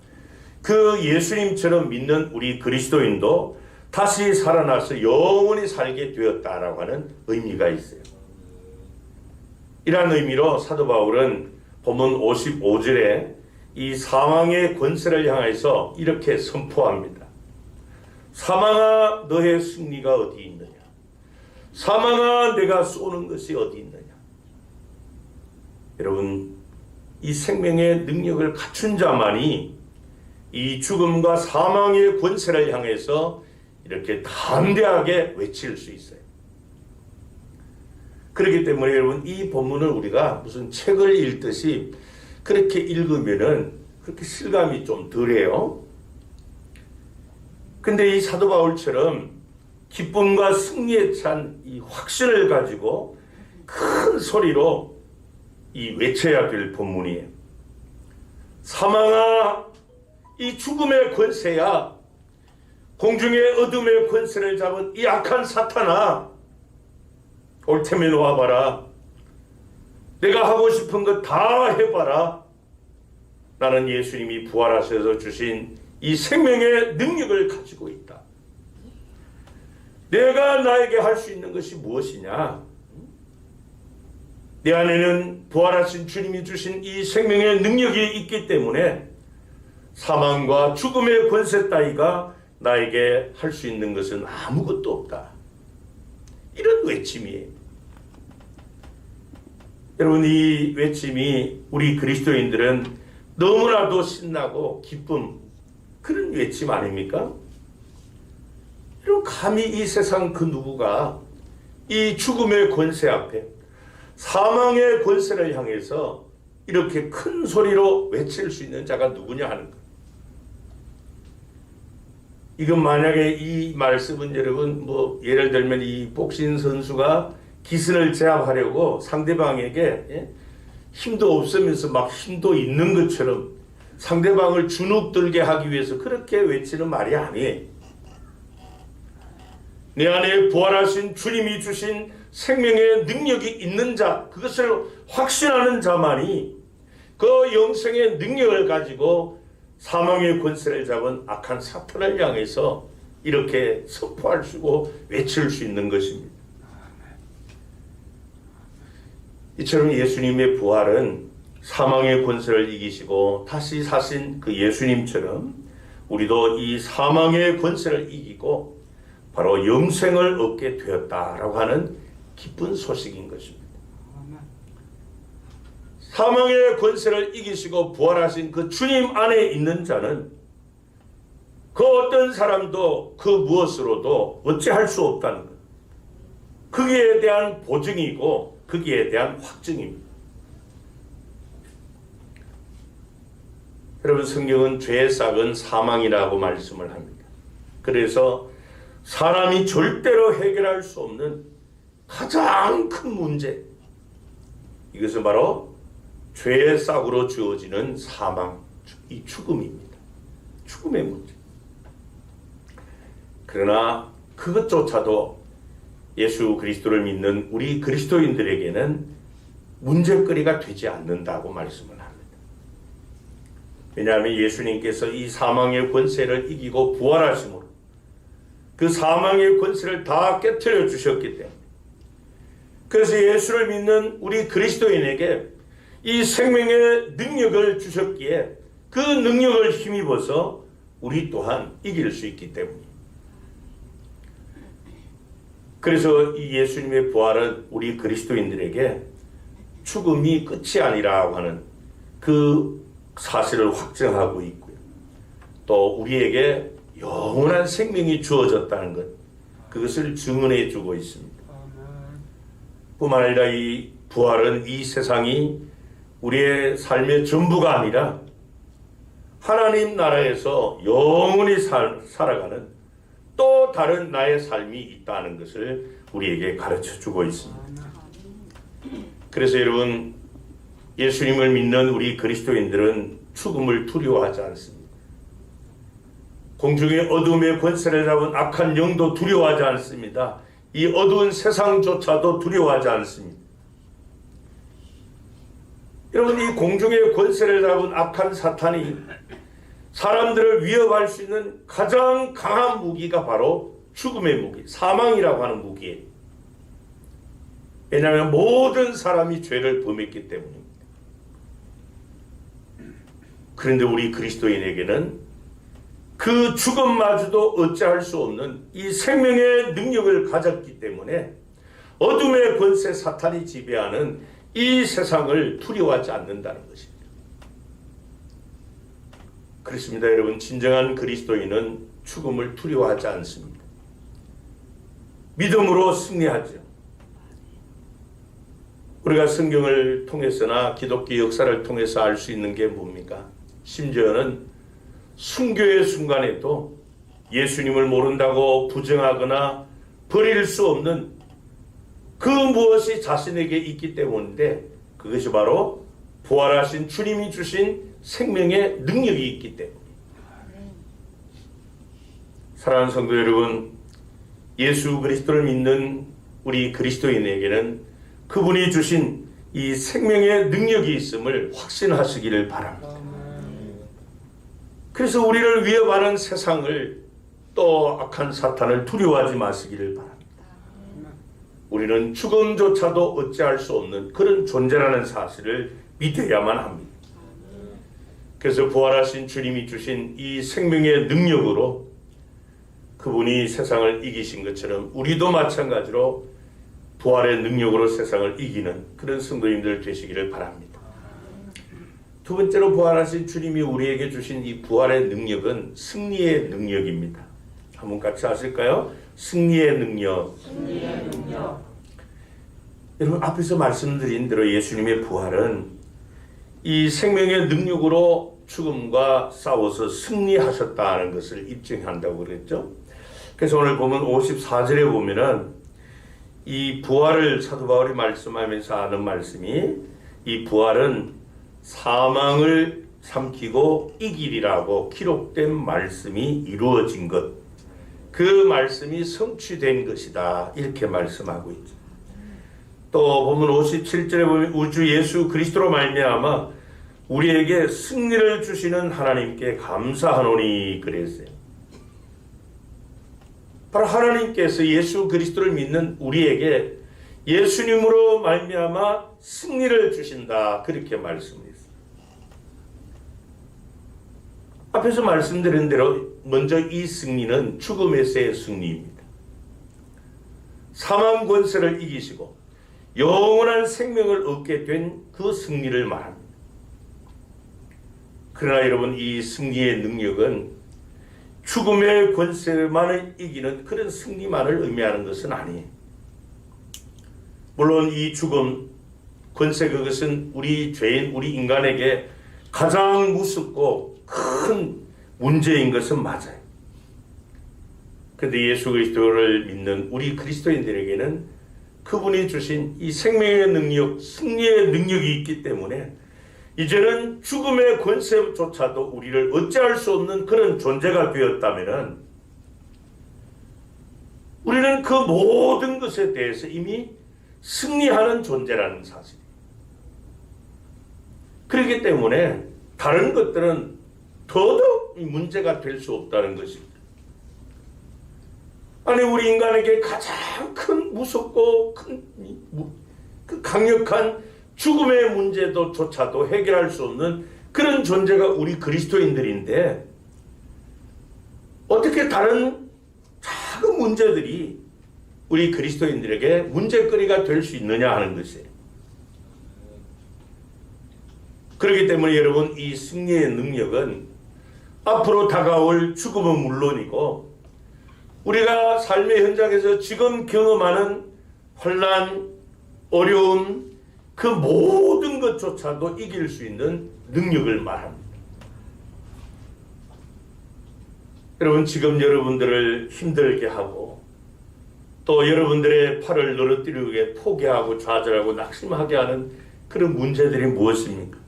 그 예수님처럼 믿는 우리 그리스도인도 다시 살아나서 영원히 살게 되었다라고 하는 의미가 있어요. 이러한 의미로 사도 바울은 본문 55절에 이 사망의 권세를 향해서 이렇게 선포합니다. 사망아, 너의 승리가 어디 있느냐? 사망아, 내가 쏘는 것이 어디 있느냐? 여러분, 이 생명의 능력을 갖춘 자만이 이 죽음과 사망의 권세를 향해서 이렇게 담대하게 외칠 수 있어요. 그렇기 때문에 여러분, 이 본문을 우리가 무슨 책을 읽듯이 그렇게 읽으면은 그렇게 실감이 좀 덜해요. 근데 이 사도 바울처럼 기쁨과 승리에 찬 이 확신을 가지고 큰 소리로 이 외쳐야 될 본문이에요. 사망아, 이 죽음의 권세야, 공중의 어둠의 권세를 잡은 이 악한 사탄아, 올 테면 와봐라. 내가 하고 싶은 것 다 해봐라. 나는 예수님이 부활하셔서 주신 이 생명의 능력을 가지고 있다. 내가 나에게 할 수 있는 것이 무엇이냐? 내 안에는 부활하신 주님이 주신 이 생명의 능력이 있기 때문에 사망과 죽음의 권세 따위가 나에게 할 수 있는 것은 아무것도 없다. 이런 외침이에요. 여러분, 이 외침이 우리 그리스도인들은 너무나도 신나고 기쁨, 그런 외침 아닙니까? 여러분, 감히 이 세상 그 누구가 이 죽음의 권세 앞에 사망의 권세를 향해서 이렇게 큰 소리로 외칠 수 있는 자가 누구냐 하는 것. 이건 만약에 이 말씀은 여러분, 예를 들면 이 복싱 선수가 기선을 제압하려고 상대방에게 힘도 없으면서 막 힘도 있는 것처럼 상대방을 주눅들게 하기 위해서 그렇게 외치는 말이 아니에요. 내 안에 부활하신 주님이 주신 생명의 능력이 있는 자, 그것을 확신하는 자만이 그 영생의 능력을 가지고 사망의 권세를 잡은 악한 사탄을 향해서 이렇게 선포할 수 있고 외칠 수 있는 것입니다. 이처럼 예수님의 부활은 사망의 권세를 이기시고 다시 사신 그 예수님처럼 우리도 이 사망의 권세를 이기고 바로 영생을 얻게 되었다라고 하는 기쁜 소식인 것입니다. 사망의 권세를 이기시고 부활하신 그 주님 안에 있는 자는 그 어떤 사람도 그 무엇으로도 어찌할 수 없다는 것. 거기에 대한 보증이고 거기에 대한 확증입니다. 여러분, 성경은 죄의 싹은 사망이라고 말씀을 합니다. 그래서 사람이 절대로 해결할 수 없는 가장 큰 문제, 이것은 바로 죄의 싹으로 주어지는 사망, 이 죽음입니다. 죽음의 문제. 그러나 그것조차도 예수 그리스도를 믿는 우리 그리스도인들에게는 문제거리가 되지 않는다고 말씀을 합니다. 왜냐하면 예수님께서 이 사망의 권세를 이기고 부활하심으로 그 사망의 권세를 다 깨트려 주셨기 때문에, 그래서 예수를 믿는 우리 그리스도인에게 이 생명의 능력을 주셨기에 그 능력을 힘입어서 우리 또한 이길 수 있기 때문입니다. 그래서 이 예수님의 부활은 우리 그리스도인들에게 죽음이 끝이 아니라고 하는 그 사실을 확증하고 있고요. 또 우리에게 영원한 생명이 주어졌다는 것, 그것을 증언해 주고 있습니다. 뿐만 아니라 이 부활은 이 세상이 우리의 삶의 전부가 아니라 하나님 나라에서 영원히 살아가는 또 다른 나의 삶이 있다는 것을 우리에게 가르쳐 주고 있습니다. 그래서 여러분, 예수님을 믿는 우리 그리스도인들은 죽음을 두려워하지 않습니다. 공중의 어둠의 권세를 잡은 악한 영도 두려워하지 않습니다. 이 어두운 세상조차도 두려워하지 않습니다. 여러분, 이 공중의 권세를 잡은 악한 사탄이 사람들을 위협할 수 있는 가장 강한 무기가 바로 죽음의 무기, 사망이라고 하는 무기예요. 왜냐하면 모든 사람이 죄를 범했기 때문입니다. 그런데 우리 그리스도인에게는 그 죽음마저도 어찌할 수 없는 이 생명의 능력을 가졌기 때문에 어둠의 권세 사탄이 지배하는 이 세상을 두려워하지 않는다는 것입니다. 그렇습니다. 여러분, 진정한 그리스도인은 죽음을 두려워하지 않습니다. 믿음으로 승리하죠. 우리가 성경을 통해서나 기독교 역사를 통해서 알 수 있는 게 뭡니까? 심지어는 순교의 순간에도 예수님을 모른다고 부정하거나 버릴 수 없는 그 무엇이 자신에게 있기 때문인데, 그것이 바로 부활하신 주님이 주신 생명의 능력이 있기 때문에. 사랑하는 성도 여러분, 예수 그리스도를 믿는 우리 그리스도인에게는 그분이 주신 이 생명의 능력이 있음을 확신하시기를 바랍니다. 그래서 우리를 위협하는 세상을 또 악한 사탄을 두려워하지 마시기를 바랍니다. 우리는 죽음조차도 어찌할 수 없는 그런 존재라는 사실을 믿어야만 합니다. 그래서 부활하신 주님이 주신 이 생명의 능력으로 그분이 세상을 이기신 것처럼 우리도 마찬가지로 부활의 능력으로 세상을 이기는 그런 성도님들 되시기를 바랍니다. 두 번째로, 부활하신 주님이 우리에게 주신 이 부활의 능력은 승리의 능력입니다. 한번 같이 하실까요? 승리의 능력. 승리의 능력. 여러분, 앞에서 말씀드린 대로 예수님의 부활은 이 생명의 능력으로 죽음과 싸워서 승리하셨다는 것을 입증한다고 그랬죠. 그래서 오늘 보면 54절에 보면은 이 부활을 사도 바울이 말씀하면서 하는 말씀이, 이 부활은 사망을 삼키고 이기리라고 기록된 말씀이 이루어진 것, 그 말씀이 성취된 것이다, 이렇게 말씀하고 있죠. 또 보면 57절에 보면 우주 예수 그리스도로 말미암아 우리에게 승리를 주시는 하나님께 감사하노니 그랬어요. 바로 하나님께서 예수 그리스도를 믿는 우리에게 예수님으로 말미암아 승리를 주신다, 그렇게 말씀했어요. 앞에서 말씀드린 대로 먼저 이 승리는 죽음에서의 승리입니다. 사망 권세를 이기시고 영원한 생명을 얻게 된 그 승리를 말합니다. 그러나 여러분, 이 승리의 능력은 죽음의 권세만을 이기는 그런 승리만을 의미하는 것은 아니에요. 물론 이 죽음, 권세, 그것은 우리 죄인, 우리 인간에게 가장 무섭고 큰 문제인 것은 맞아요. 그런데 예수 그리스도를 믿는 우리 그리스도인들에게는 그분이 주신 이 생명의 능력, 승리의 능력이 있기 때문에 이제는 죽음의 권세조차도 우리를 어찌할 수 없는 그런 존재가 되었다면 우리는 그 모든 것에 대해서 이미 승리하는 존재라는 사실이에요. 그렇기 때문에 다른 것들은 더더욱 문제가 될 수 없다는 것입니다. 아니, 우리 인간에게 가장 큰 무섭고 큰 그 강력한 죽음의 문제조차도 해결할 수 없는 그런 존재가 우리 그리스도인들인데, 어떻게 다른 작은 문제들이 우리 그리스도인들에게 문제거리가 될 수 있느냐 하는 것이에요. 그렇기 때문에 여러분, 이 승리의 능력은 앞으로 다가올 죽음은 물론이고 우리가 삶의 현장에서 지금 경험하는 혼란, 어려움, 그 모든 것조차도 이길 수 있는 능력을 말합니다. 여러분, 지금 여러분들을 힘들게 하고 또 여러분들의 팔을 늘어뜨리게 포기하고 좌절하고 낙심하게 하는 그런 문제들이 무엇입니까?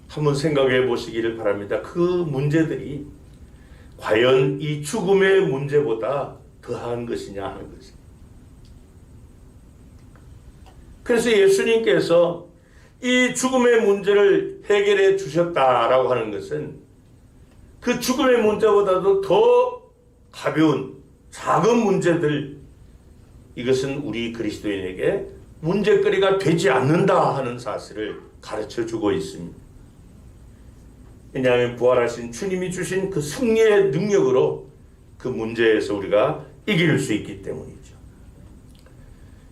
한번 생각해 보시기를 바랍니다. 그 문제들이 과연 이 죽음의 문제보다 더한 것이냐 하는 것입니다. 그래서 예수님께서 이 죽음의 문제를 해결해 주셨다라고 하는 것은 그 죽음의 문제보다도 더 가벼운 작은 문제들, 이것은 우리 그리스도인에게 문제거리가 되지 않는다 하는 사실을 가르쳐 주고 있습니다. 왜냐하면 부활하신 주님이 주신 그 승리의 능력으로 그 문제에서 우리가 이길 수 있기 때문이죠.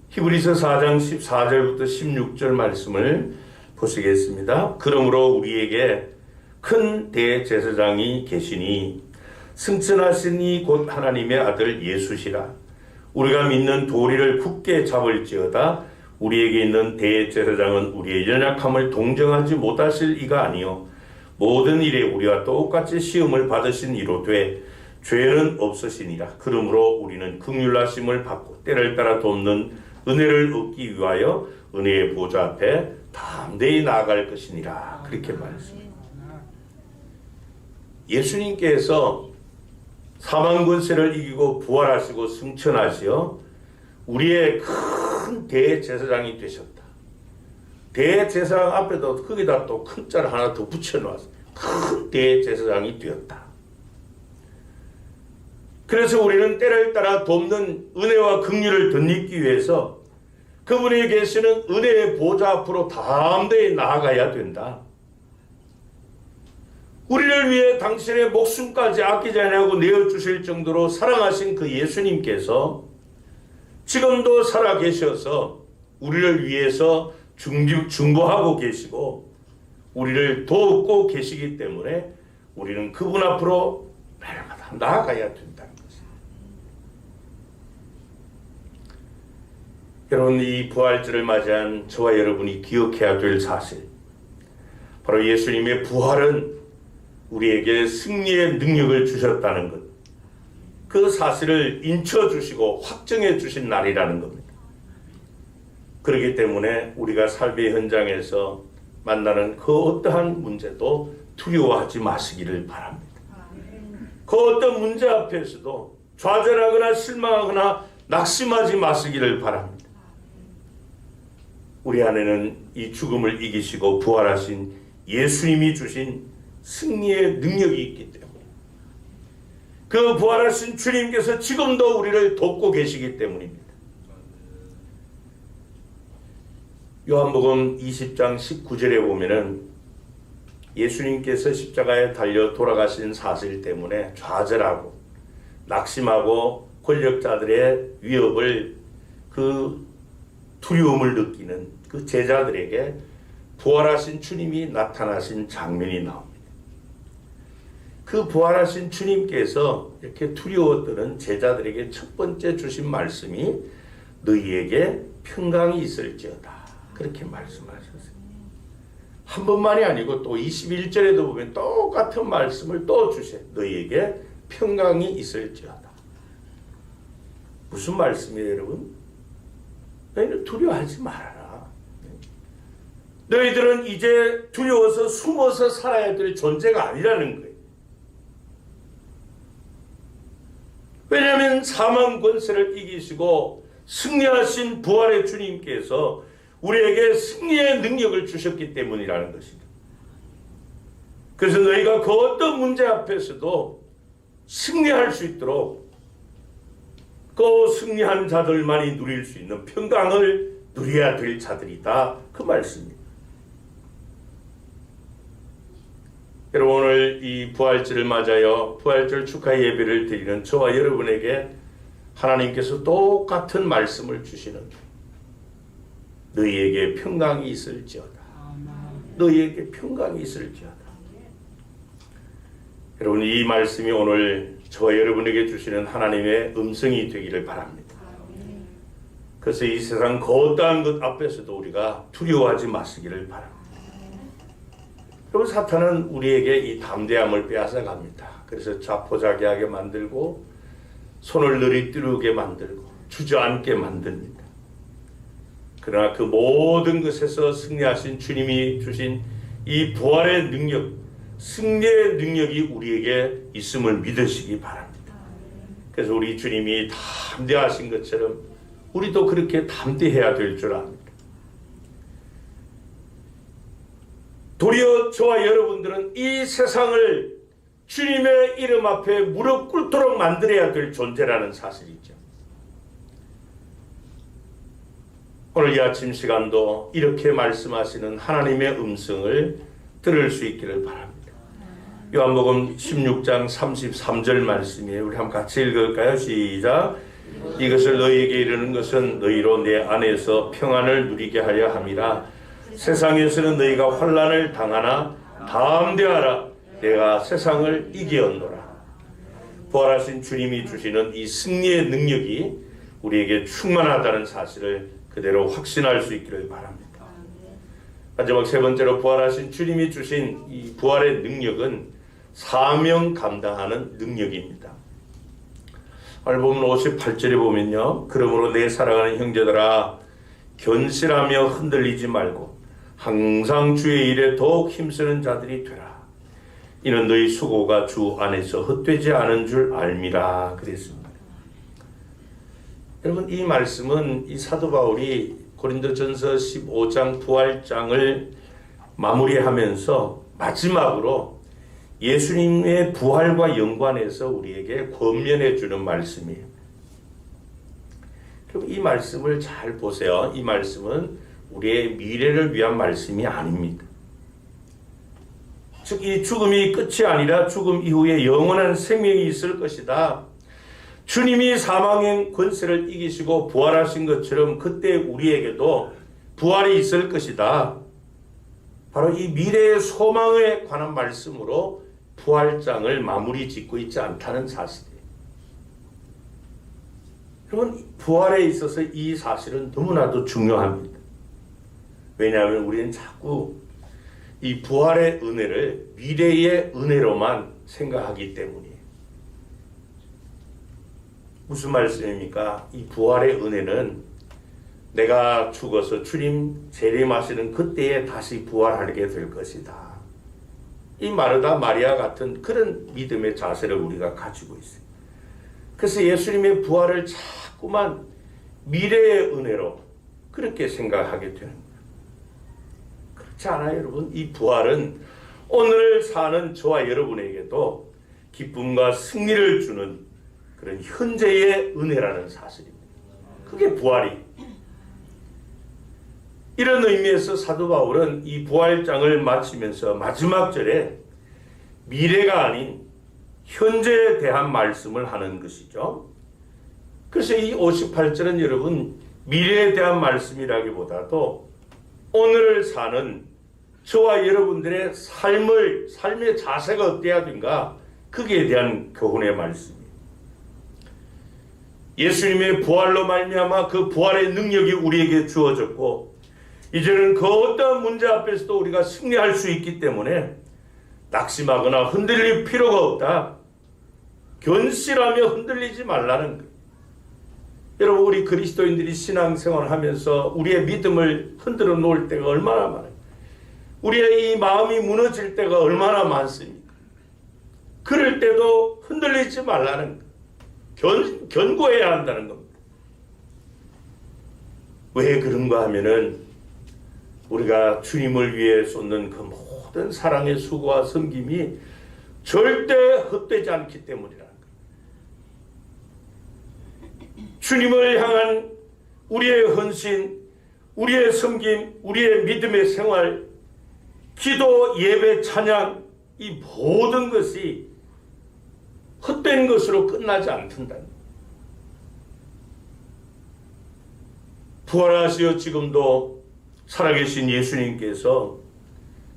히브리서 4장 14절부터 16절 말씀을 보시겠습니다. 그러므로 우리에게 큰 대제사장이 계시니 승천하신 이 곧 하나님의 아들 예수시라. 우리가 믿는 도리를 굳게 잡을지어다. 우리에게 있는 대제사장은 우리의 연약함을 동정하지 못하실 이가 아니요 모든 일에 우리와 똑같이 시험을 받으신 이로 돼 죄는 없으시니라. 그러므로 우리는 긍휼하심을 받고 때를 따라 돕는 은혜를 얻기 위하여 은혜의 보좌 앞에 담대히 나아갈 것이니라. 그렇게 말했습니다. 예수님께서 사망 권세를 이기고 부활하시고 승천하시어 우리의 큰 대제사장이 되셨다. 대제사장 앞에도 거기다 또 큰 짤 하나 더 붙여놓았어요. 큰 대제사장이 되었다. 그래서 우리는 때를 따라 돕는 은혜와 긍휼을 덧입기 위해서 그분이 계시는 은혜의 보좌 앞으로 담대히 나아가야 된다. 우리를 위해 당신의 목숨까지 아끼지 않고 내어주실 정도로 사랑하신 그 예수님께서 지금도 살아계셔서 우리를 위해서 중보하고 계시고 우리를 돕고 계시기 때문에 우리는 그분 앞으로 날마다 나아가야 된다는 것입니다. 여러분, 이 부활절을 맞이한 저와 여러분이 기억해야 될 사실, 바로 예수님의 부활은 우리에게 승리의 능력을 주셨다는 것, 그 사실을 인쳐주시고 확정해 주신 날이라는 겁니다. 그렇기 때문에 우리가 삶의 현장에서 만나는 그 어떠한 문제도 두려워하지 마시기를 바랍니다. 그 어떤 문제 앞에서도 좌절하거나 실망하거나 낙심하지 마시기를 바랍니다. 우리 안에는 이 죽음을 이기시고 부활하신 예수님이 주신 승리의 능력이 있기 때문에, 그 부활하신 주님께서 지금도 우리를 돕고 계시기 때문입니다. 요한복음 20장 19절에 보면은 예수님께서 십자가에 달려 돌아가신 사실 때문에 좌절하고 낙심하고 권력자들의 위협을, 그 두려움을 느끼는 그 제자들에게 부활하신 주님이 나타나신 장면이 나옵니다. 그 부활하신 주님께서 이렇게 두려워떠는 제자들에게 첫 번째 주신 말씀이 너희에게 평강이 있을지어다. 그렇게 말씀하셨어요. 한 번만이 아니고 또 21절에도 보면 똑같은 말씀을 또 주세요. 너희에게 평강이 있을지어다. 무슨 말씀이에요, 여러분? 너희는 두려워하지 말아라. 너희들은 이제 두려워서 숨어서 살아야 될 존재가 아니라는 거예요. 왜냐하면 사망 권세를 이기시고 승리하신 부활의 주님께서 우리에게 승리의 능력을 주셨기 때문이라는 것입니다. 그래서 너희가 그 어떤 문제 앞에서도 승리할 수 있도록 그 승리한 자들만이 누릴 수 있는 평강을 누려야 될 자들이다. 그 말씀입니다. 여러분, 오늘 이 부활절을 맞아요. 부활절 축하 예배를 드리는 저와 여러분에게 하나님께서 똑같은 말씀을 주시는, 너희에게 평강이 있을지어다. 너희에게 평강이 있을지어다. 여러분, 이 말씀이 오늘 저와 여러분에게 주시는 하나님의 음성이 되기를 바랍니다. 그래서 이 세상 거대한 것 앞에서도 우리가 두려워하지 마시기를 바랍니다. 그리고 사탄은 우리에게 이 담대함을 빼앗아 갑니다. 그래서 자포자기하게 만들고 손을 느리뜨게 만들고 주저앉게 만듭니다. 그러나 그 모든 것에서 승리하신 주님이 주신 이 부활의 능력, 승리의 능력이 우리에게 있음을 믿으시기 바랍니다. 그래서 우리 주님이 담대하신 것처럼 우리도 그렇게 담대해야 될 줄 압니다. 도리어 저와 여러분들은 이 세상을 주님의 이름 앞에 무릎 꿇도록 만들어야 될 존재라는 사실이죠. 오늘 이 아침 시간도 이렇게 말씀하시는 하나님의 음성을 들을 수 있기를 바랍니다. 요한복음 16장 33절 말씀이에요. 우리 한번 같이 읽을까요? 시작. 이것을 너희에게 이르는 것은 너희로 내 안에서 평안을 누리게 하려 함이라. 세상에서는 너희가 환난을 당하나 담대하라. 내가 세상을 이기었노라. 부활하신 주님이 주시는 이 승리의 능력이 우리에게 충만하다는 사실을 그대로 확신할 수 있기를 바랍니다. 마지막 세 번째로 부활하신 주님이 주신 이 부활의 능력은 사명 감당하는 능력입니다. 오늘 보면 58절에 보면요. 그러므로 내 사랑하는 형제들아 견실하며 흔들리지 말고 항상 주의 일에 더욱 힘쓰는 자들이 되라. 이는 너희 수고가 주 안에서 헛되지 않은 줄 알미라 그랬습니다. 여러분 이 말씀은 이 사도 바울이 고린도전서 15장 부활장을 마무리하면서 마지막으로 예수님의 부활과 연관해서 우리에게 권면해 주는 말씀이에요. 그럼 이 말씀을 잘 보세요. 이 말씀은 우리의 미래를 위한 말씀이 아닙니다. 즉 이 죽음이 끝이 아니라 죽음 이후에 영원한 생명이 있을 것이다. 주님이 사망의 권세를 이기시고 부활하신 것처럼 그때 우리에게도 부활이 있을 것이다. 바로 이 미래의 소망에 관한 말씀으로 부활장을 마무리 짓고 있지 않다는 사실이에요. 여러분 부활에 있어서 이 사실은 너무나도 중요합니다. 왜냐하면 우리는 자꾸 이 부활의 은혜를 미래의 은혜로만 생각하기 때문이에요. 무슨 말씀입니까? 이 부활의 은혜는 내가 죽어서 주님 재림하시는 그때에 다시 부활하게 될 것이다. 이 마르다 마리아 같은 그런 믿음의 자세를 우리가 가지고 있어요. 그래서 예수님의 부활을 자꾸만 미래의 은혜로 그렇게 생각하게 되는 거예요. 그렇지 않아요, 여러분? 이 부활은 오늘 사는 저와 여러분에게도 기쁨과 승리를 주는 그런 현재의 은혜라는 사실입니다. 그게 부활이. 이런 의미에서 사도 바울은 이 부활장을 마치면서 마지막 절에 미래가 아닌 현재에 대한 말씀을 하는 것이죠. 그래서 이 58절은 여러분 미래에 대한 말씀이라기보다도 오늘 사는 저와 여러분들의 삶의 자세가 어때야 된가 거기에 대한 교훈의 말씀이에요. 예수님의 부활로 말미암아 그 부활의 능력이 우리에게 주어졌고 이제는 그 어떠한 문제 앞에서도 우리가 승리할 수 있기 때문에 낙심하거나 흔들릴 필요가 없다. 견실하며 흔들리지 말라는 거예요. 여러분 우리 그리스도인들이 신앙생활을 하면서 우리의 믿음을 흔들어 놓을 때가 얼마나 많아요. 우리의 이 마음이 무너질 때가 얼마나 많습니까? 그럴 때도 흔들리지 말라는 거예요. 견고해야 한다는 겁니다. 왜 그런가 하면은 우리가 주님을 위해 쏟는 그 모든 사랑의 수고와 섬김이 절대 헛되지 않기 때문이라는 거예요. 주님을 향한 우리의 헌신, 우리의 섬김, 우리의 믿음의 생활, 기도, 예배, 찬양 이 모든 것이 헛된 것으로 끝나지 않는다. 부활하시어 지금도 살아계신 예수님께서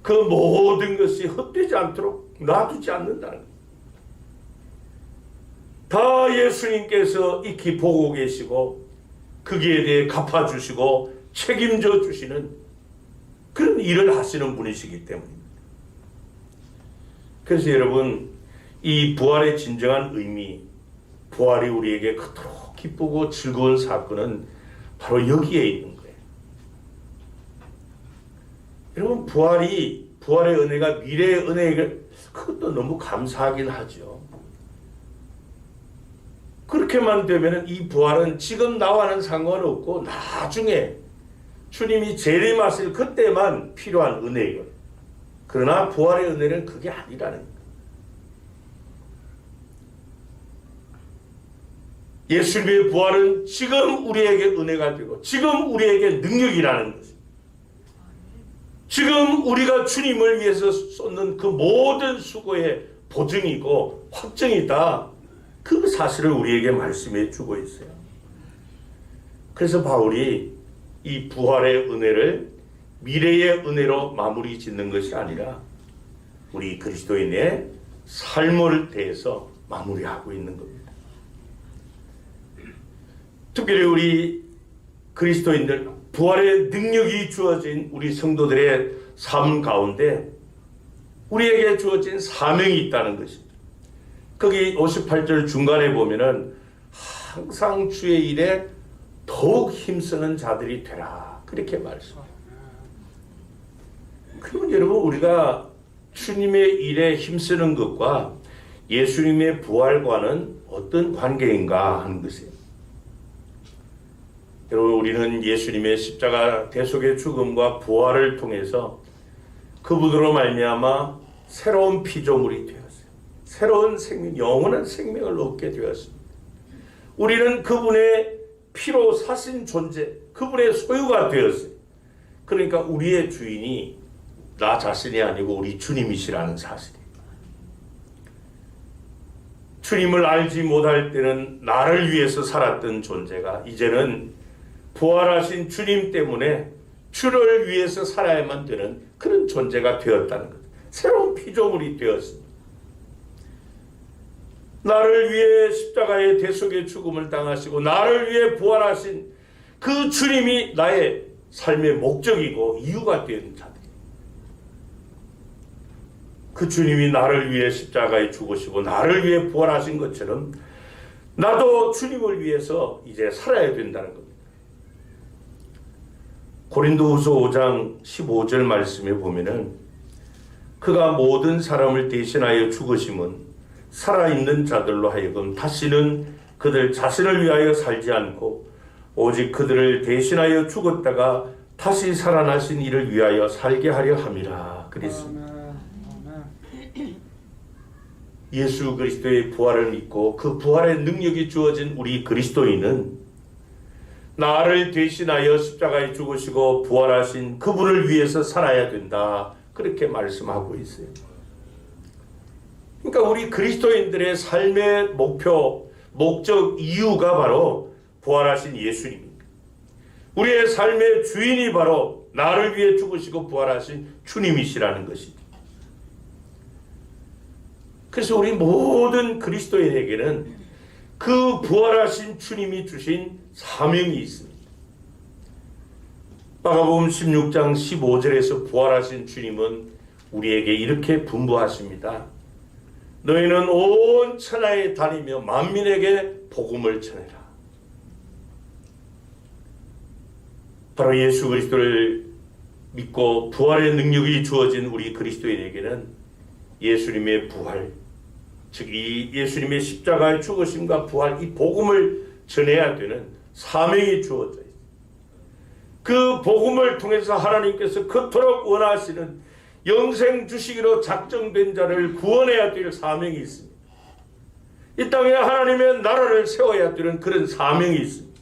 그 모든 것이 헛되지 않도록 놔두지 않는다는 거예요. 다 예수님께서 익히 보고 계시고 거기에 대해 갚아주시고 책임져 주시는 그런 일을 하시는 분이시기 때문입니다. 그래서 여러분, 이 부활의 진정한 의미, 부활이 우리에게 그토록 기쁘고 즐거운 사건은 바로 여기에 있는 거예요. 여러분, 부활의 은혜가 미래의 은혜가 그것도 너무 감사하긴 하죠. 그렇게만 되면 이 부활은 지금 나와는 상관없고 나중에 주님이 재림하실 그때만 필요한 은혜예요. 그러나 부활의 은혜는 그게 아니라는 거예요. 예수님의 부활은 지금 우리에게 은혜가 되고 지금 우리에게 능력이라는 것입니다. 지금 우리가 주님을 위해서 쏟는 그 모든 수고의 보증이고 확정이다. 그 사실을 우리에게 말씀해 주고 있어요. 그래서 바울이 이 부활의 은혜를 미래의 은혜로 마무리 짓는 것이 아니라 우리 그리스도인의 삶을 대해서 마무리하고 있는 겁니다. 특별히 우리 그리스도인들, 부활의 능력이 주어진 우리 성도들의 삶 가운데 우리에게 주어진 사명이 있다는 것입니다. 거기 58절 중간에 보면은 항상 주의 일에 더욱 힘쓰는 자들이 되라. 그렇게 말씀해요. 그러면 여러분, 우리가 주님의 일에 힘쓰는 것과 예수님의 부활과는 어떤 관계인가 하는 것이에요. 여러분, 우리는 예수님의 십자가 대속의 죽음과 부활을 통해서 그분으로 말미암아 새로운 피조물이 되었어요. 새로운 생명, 영원한 생명을 얻게 되었습니다. 우리는 그분의 피로 사신 존재, 그분의 소유가 되었어요. 그러니까 우리의 주인이 나 자신이 아니고 우리 주님이시라는 사실이에요. 주님을 알지 못할 때는 나를 위해서 살았던 존재가 이제는 부활하신 주님 때문에 주를 위해서 살아야만 되는 그런 존재가 되었다는 것. 새로운 피조물이 되었습니다. 나를 위해 십자가의 대속의 죽음을 당하시고 나를 위해 부활하신 그 주님이 나의 삶의 목적이고 이유가 된 자들. 그 주님이 나를 위해 십자가에 죽으시고 나를 위해 부활하신 것처럼 나도 주님을 위해서 이제 살아야 된다는 겁니다. 고린도후서 5장 15절 말씀에 보면은 그가 모든 사람을 대신하여 죽으심은 살아있는 자들로 하여금 다시는 그들 자신을 위하여 살지 않고 오직 그들을 대신하여 죽었다가 다시 살아나신 이를 위하여 살게 하려 함이라 그랬습니다. 예수 그리스도의 부활을 믿고 그 부활의 능력이 주어진 우리 그리스도인은 나를 대신하여 십자가에 죽으시고 부활하신 그분을 위해서 살아야 된다. 그렇게 말씀하고 있어요. 그러니까 우리 그리스도인들의 삶의 목표, 목적, 이유가 바로 부활하신 예수님입니다. 우리의 삶의 주인이 바로 나를 위해 죽으시고 부활하신 주님이시라는 것이죠. 그래서 우리 모든 그리스도인에게는 그 부활하신 주님이 주신 사명이 있습니다. 마가복음 16장 15절에서 부활하신 주님은 우리에게 이렇게 분부하십니다. 너희는 온 천하에 다니며 만민에게 복음을 전해라. 바로 예수 그리스도를 믿고 부활의 능력이 주어진 우리 그리스도인에게는 예수님의 부활, 즉 이 예수님의 십자가의 죽으심과 부활, 이 복음을 전해야 되는 사명이 주어져 있습니다. 그 복음을 통해서 하나님께서 그토록 원하시는 영생 주시기로 작정된 자를 구원해야 될 사명이 있습니다. 이 땅에 하나님의 나라를 세워야 되는 그런 사명이 있습니다.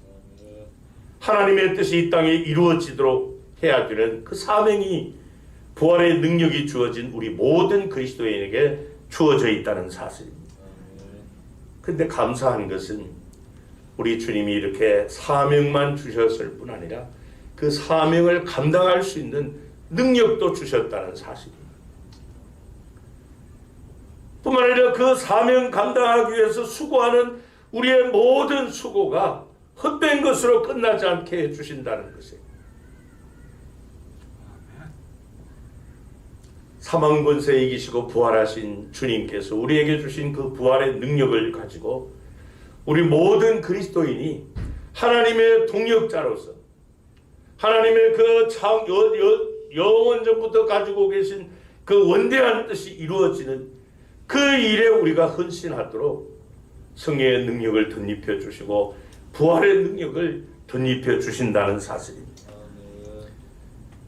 하나님의 뜻이 이 땅에 이루어지도록 해야 되는 그 사명이 부활의 능력이 주어진 우리 모든 그리스도인에게 주어져 있다는 사실입니다. 그런데 감사한 것은 우리 주님이 이렇게 사명만 주셨을 뿐 아니라 그 사명을 감당할 수 있는 능력도 주셨다는 사실입니다. 뿐만 아니라 그 사명 감당하기 위해서 수고하는 우리의 모든 수고가 헛된 것으로 끝나지 않게 해주신다는 것이에요. 사망 권세 이기시고 부활하신 주님께서 우리에게 주신 그 부활의 능력을 가지고 우리 모든 그리스도인이 하나님의 동역자로서 하나님의 그 영원전부터 가지고 계신 그 원대한 뜻이 이루어지는 그 일에 우리가 헌신하도록 성령의 능력을 덧입혀 주시고 부활의 능력을 덧입혀 주신다는 사실입니다.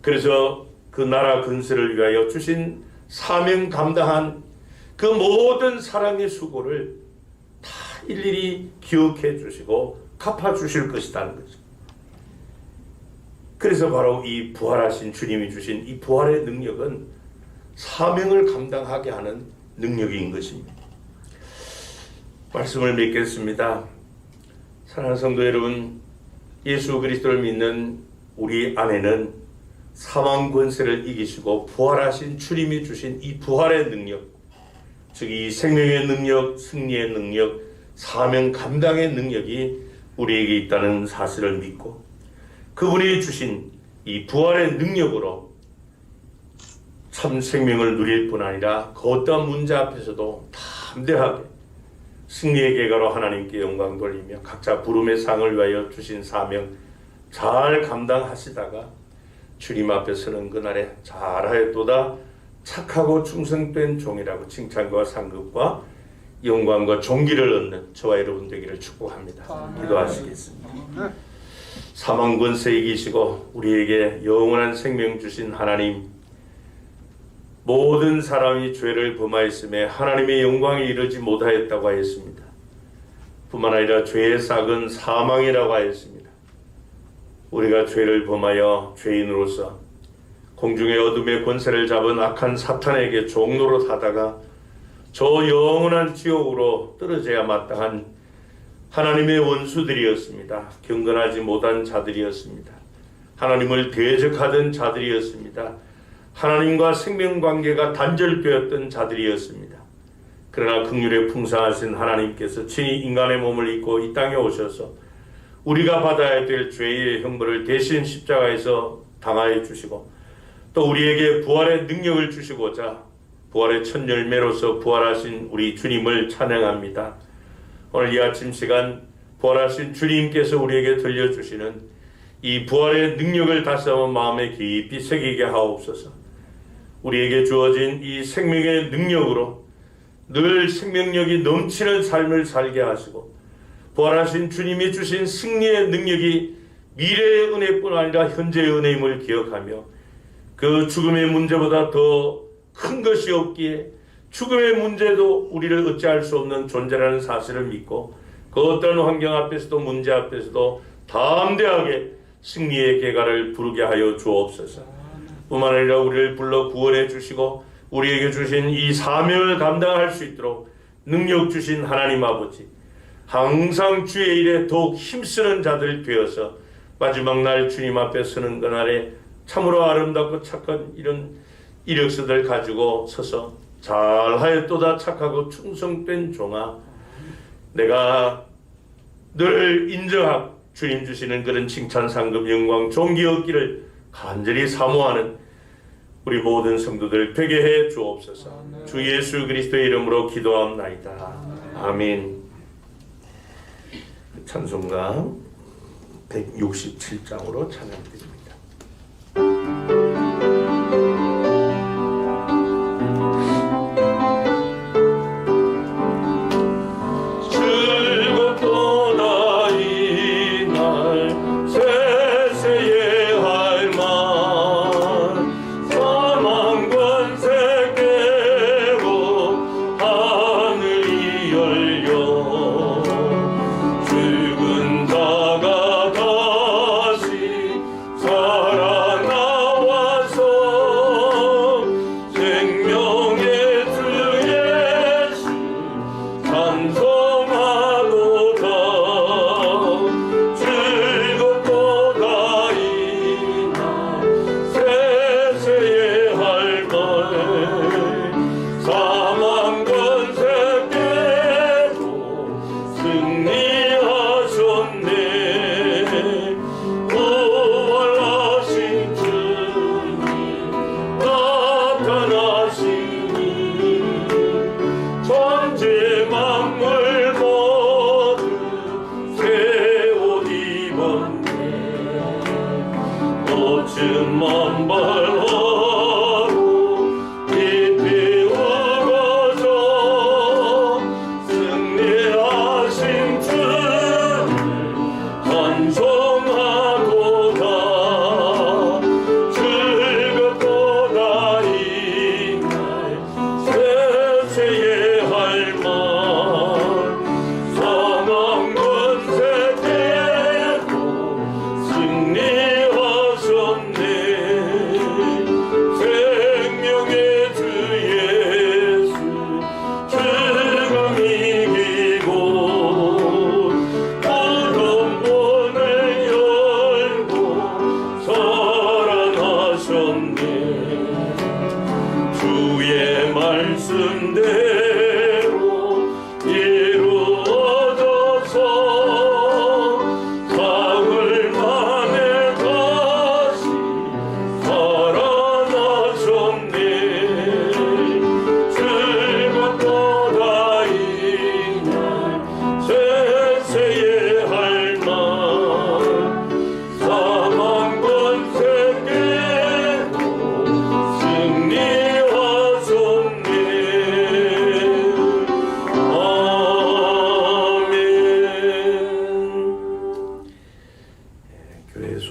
그래서 그 나라 건설을 위하여 주신 사명 감당한 그 모든 사랑의 수고를 다 일일이 기억해 주시고 갚아 주실 것이라는 거죠. 그래서 바로 이 부활하신 주님이 주신 이 부활의 능력은 사명을 감당하게 하는 능력인 것입니다. 말씀을 맺겠습니다. 사랑하는 성도 여러분, 예수 그리스도를 믿는 우리 안에는 사망 권세를 이기시고 부활하신 주님이 주신 이 부활의 능력, 즉 이 생명의 능력, 승리의 능력, 사명 감당의 능력이 우리에게 있다는 사실을 믿고 그분이 주신 이 부활의 능력으로 참 생명을 누릴 뿐 아니라 그 어떠한 문제 앞에서도 담대하게 승리의 계가로 하나님께 영광 돌리며 각자 부름의 상을 위하여 주신 사명 잘 감당하시다가 주님 앞에 서는 그날에 잘하였도다 착하고 충성된 종이라고 칭찬과 상급과 영광과 존귀를 얻는 저와 여러분 되기를 축복합니다. 기도하시겠습니다. 사망 권세 이기시고 우리에게 영원한 생명 주신 하나님, 모든 사람이 죄를 범하였음에 하나님의 영광에 이르지 못하였다고 하였습니다. 뿐만 아니라 죄의 삭은 사망이라고 하였습니다. 우리가 죄를 범하여 죄인으로서 공중의 어둠의 권세를 잡은 악한 사탄에게 종노릇 하다가 저 영원한 지옥으로 떨어져야 마땅한 하나님의 원수들이었습니다. 경건하지 못한 자들이었습니다. 하나님을 대적하던 자들이었습니다. 하나님과 생명관계가 단절되었던 자들이었습니다. 그러나 긍휼에 풍성하신 하나님께서 친히 인간의 몸을 입고 이 땅에 오셔서 우리가 받아야 될 죄의 형벌을 대신 십자가에서 당하여 주시고 또 우리에게 부활의 능력을 주시고자 부활의 첫 열매로서 부활하신 우리 주님을 찬양합니다. 오늘 이 아침 시간 부활하신 주님께서 우리에게 들려주시는 이 부활의 능력을 다시 한번 마음에 깊이 새기게 하옵소서. 우리에게 주어진 이 생명의 능력으로 늘 생명력이 넘치는 삶을 살게 하시고 부활하신 주님이 주신 승리의 능력이 미래의 은혜뿐 아니라 현재의 은혜임을 기억하며 그 죽음의 문제보다 더 큰 것이 없기에 죽음의 문제도 우리를 어찌할 수 없는 존재라는 사실을 믿고 그 어떤 환경 앞에서도 문제 앞에서도 담대하게 승리의 계가를 부르게 하여 주옵소서. 뿐만 아니라 우리를 불러 구원해 주시고 우리에게 주신 이 사명을 감당할 수 있도록 능력 주신 하나님 아버지, 항상 주의 일에 더욱 힘쓰는 자들 되어서 마지막 날 주님 앞에 서는 그날에 참으로 아름답고 착한 이런 이력서들 가지고 서서 잘하였도다 착하고 충성된 종아, 내가 늘 인정하고 주님 주시는 그런 칭찬 상급 영광 존귀 얻기를 간절히 사모하는 우리 모든 성도들 되게 해 주옵소서. 주 예수 그리스도의 이름으로 기도합나이다. 아멘. 찬송가 167장으로 찬양드립니다. 죽은 자가 다시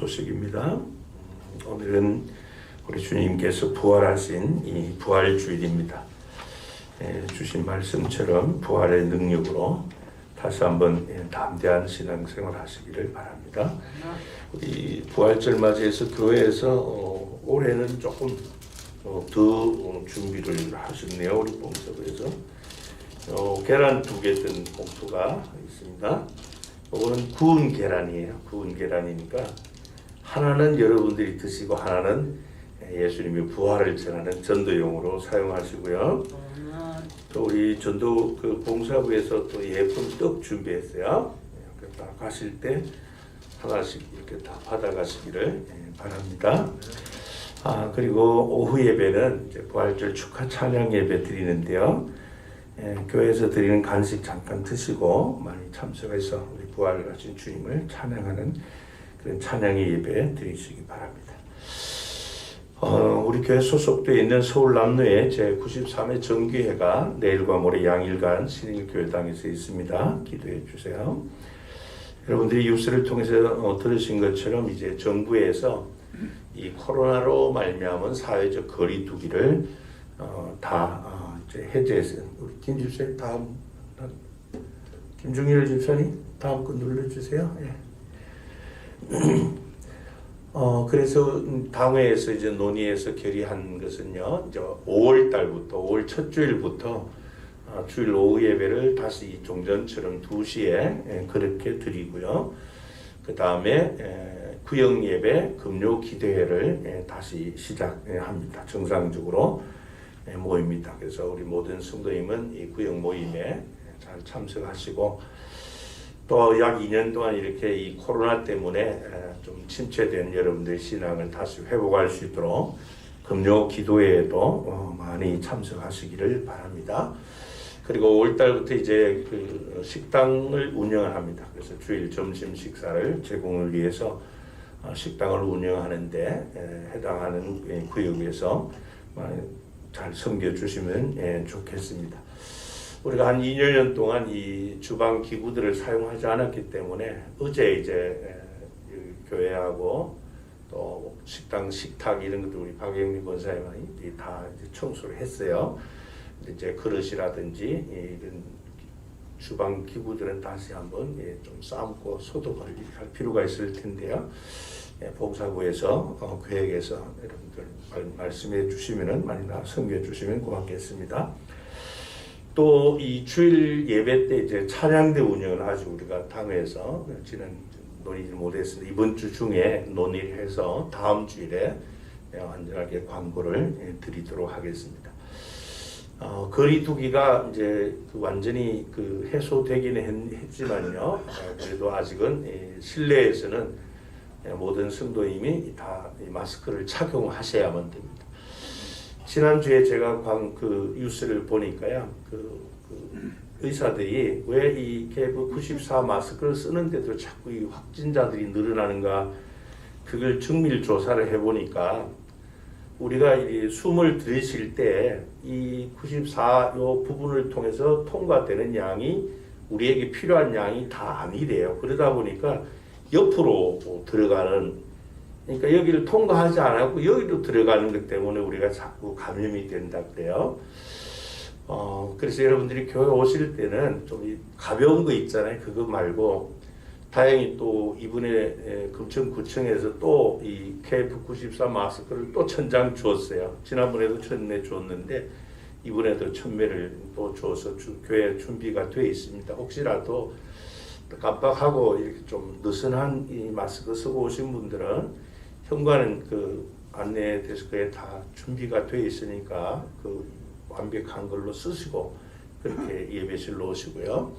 소식입니다. 오늘은 우리 주님께서 부활하신 이 부활주일입니다. 주신 말씀처럼 부활의 능력으로 다시 한번 담대한 신앙생활 하시기를 바랍니다. 우리 부활절 맞이해서 교회에서 올해는 조금 더 준비를 하셨네요. 우리 봉사부에서 계란 2개 든 봉투가 있습니다. 이거는 구운 계란이에요. 구운 계란이니까 하나는 여러분들이 드시고 하나는 예수님의 부활을 전하는 전도용으로 사용하시고요. 또 우리 전도 그 봉사부에서 또 예쁜 떡 준비했어요. 딱 가실 때 하나씩 이렇게 다 받아가시기를 바랍니다. 그리고 오후 예배는 이제 부활절 축하 찬양 예배 드리는데요. 교회에서 드리는 간식 잠깐 드시고 많이 참석해서 우리 부활하신 주님을 찬양하는 그런 찬양의 예배 드리시기 바랍니다. 우리 교회 소속되어 있는 서울 남로의 제93회 정기회가 내일과 모레 양일간 신일교회당에서 있습니다. 기도해 주세요. 여러분들이 뉴스를 통해서 들으신 것처럼 이제 정부에서 이 코로나로 말미암은 사회적 거리두기를 이제 해제해서 우리 김 집사님 다음 김중일 집사님 다음 거 눌러주세요. 예. 그래서 당회에서 이제 논의해서 결의한 것은요, 이제 5월 달부터 5월 첫 주일부터 주일 오후 예배를 다시 종전처럼 2시에 그렇게 드리고요. 그 다음에 구역 예배, 금요 기도회를 다시 시작합니다. 정상적으로 모입니다. 그래서 우리 모든 성도님은 이 구역 모임에 잘 참석하시고 또 약 2년 동안 이렇게 이 코로나 때문에 좀 침체된 여러분들의 신앙을 다시 회복할 수 있도록 금요 기도회에도 많이 참석하시기를 바랍니다. 그리고 5월 달부터 이제 그 식당을 운영을 합니다. 그래서 주일 점심 식사를 제공을 위해서 식당을 운영하는데 해당하는 구역에서 잘 섬겨주시면 좋겠습니다. 우리가 한 2년 동안 이 주방 기구들을 사용하지 않았기 때문에 어제 이제 교회하고 또 식당 식탁 이런 것들 우리 박영민 권사님이 다 이제 청소를 했어요. 이제 그릇이라든지 이런 주방 기구들은 다시 한번 좀 삶고 소독을 할 필요가 있을 텐데요. 봉사부에서 계획에서 여러분들 말씀해 주시면은 많이 섬겨 주시면 고맙겠습니다. 또 이 주일 예배 때 이제 찬양대 운영을 하죠. 우리가 당회에서 지난 논의를 못했습니다. 이번 주 중에 논의를 해서 다음 주일에 완전하게 광고를 드리도록 하겠습니다. 거리두기가 이제 완전히 해소되기는 했지만요. 그래도 아직은 실내에서는 모든 성도님이 다 마스크를 착용하셔야만 됩니다. 지난주에 제가 뉴스를 보니까요, 의사들이 왜 이 KF94 마스크를 쓰는데도 자꾸 이 확진자들이 늘어나는가 그걸 정밀 조사를 해보니까 우리가 이 숨을 들이쉴 때 이 94 요 부분을 통해서 통과되는 양이 우리에게 필요한 양이 다 아니래요. 그러다 보니까 옆으로 들어가는, 그러니까 여기를 통과하지 않고 여기로 들어가는 것 때문에 우리가 자꾸 감염이 된다 그래요. 그래서 여러분들이 교회 오실 때는 좀 가벼운 거 있잖아요. 그거 말고 다행히 또 이번에 금천구청에서 또 이 KF94 마스크를 또 1000장 주었어요. 지난번에도 1000매 줬는데 이번에도 1000매를 또 줘서 교회 준비가 되어 있습니다. 혹시라도 깜빡하고 이렇게 좀 느슨한 이 마스크 쓰고 오신 분들은 현관은 그 안내 데스크에 다 준비가 되어 있으니까 그 완벽한 걸로 쓰시고 그렇게 예배실로 오시고요.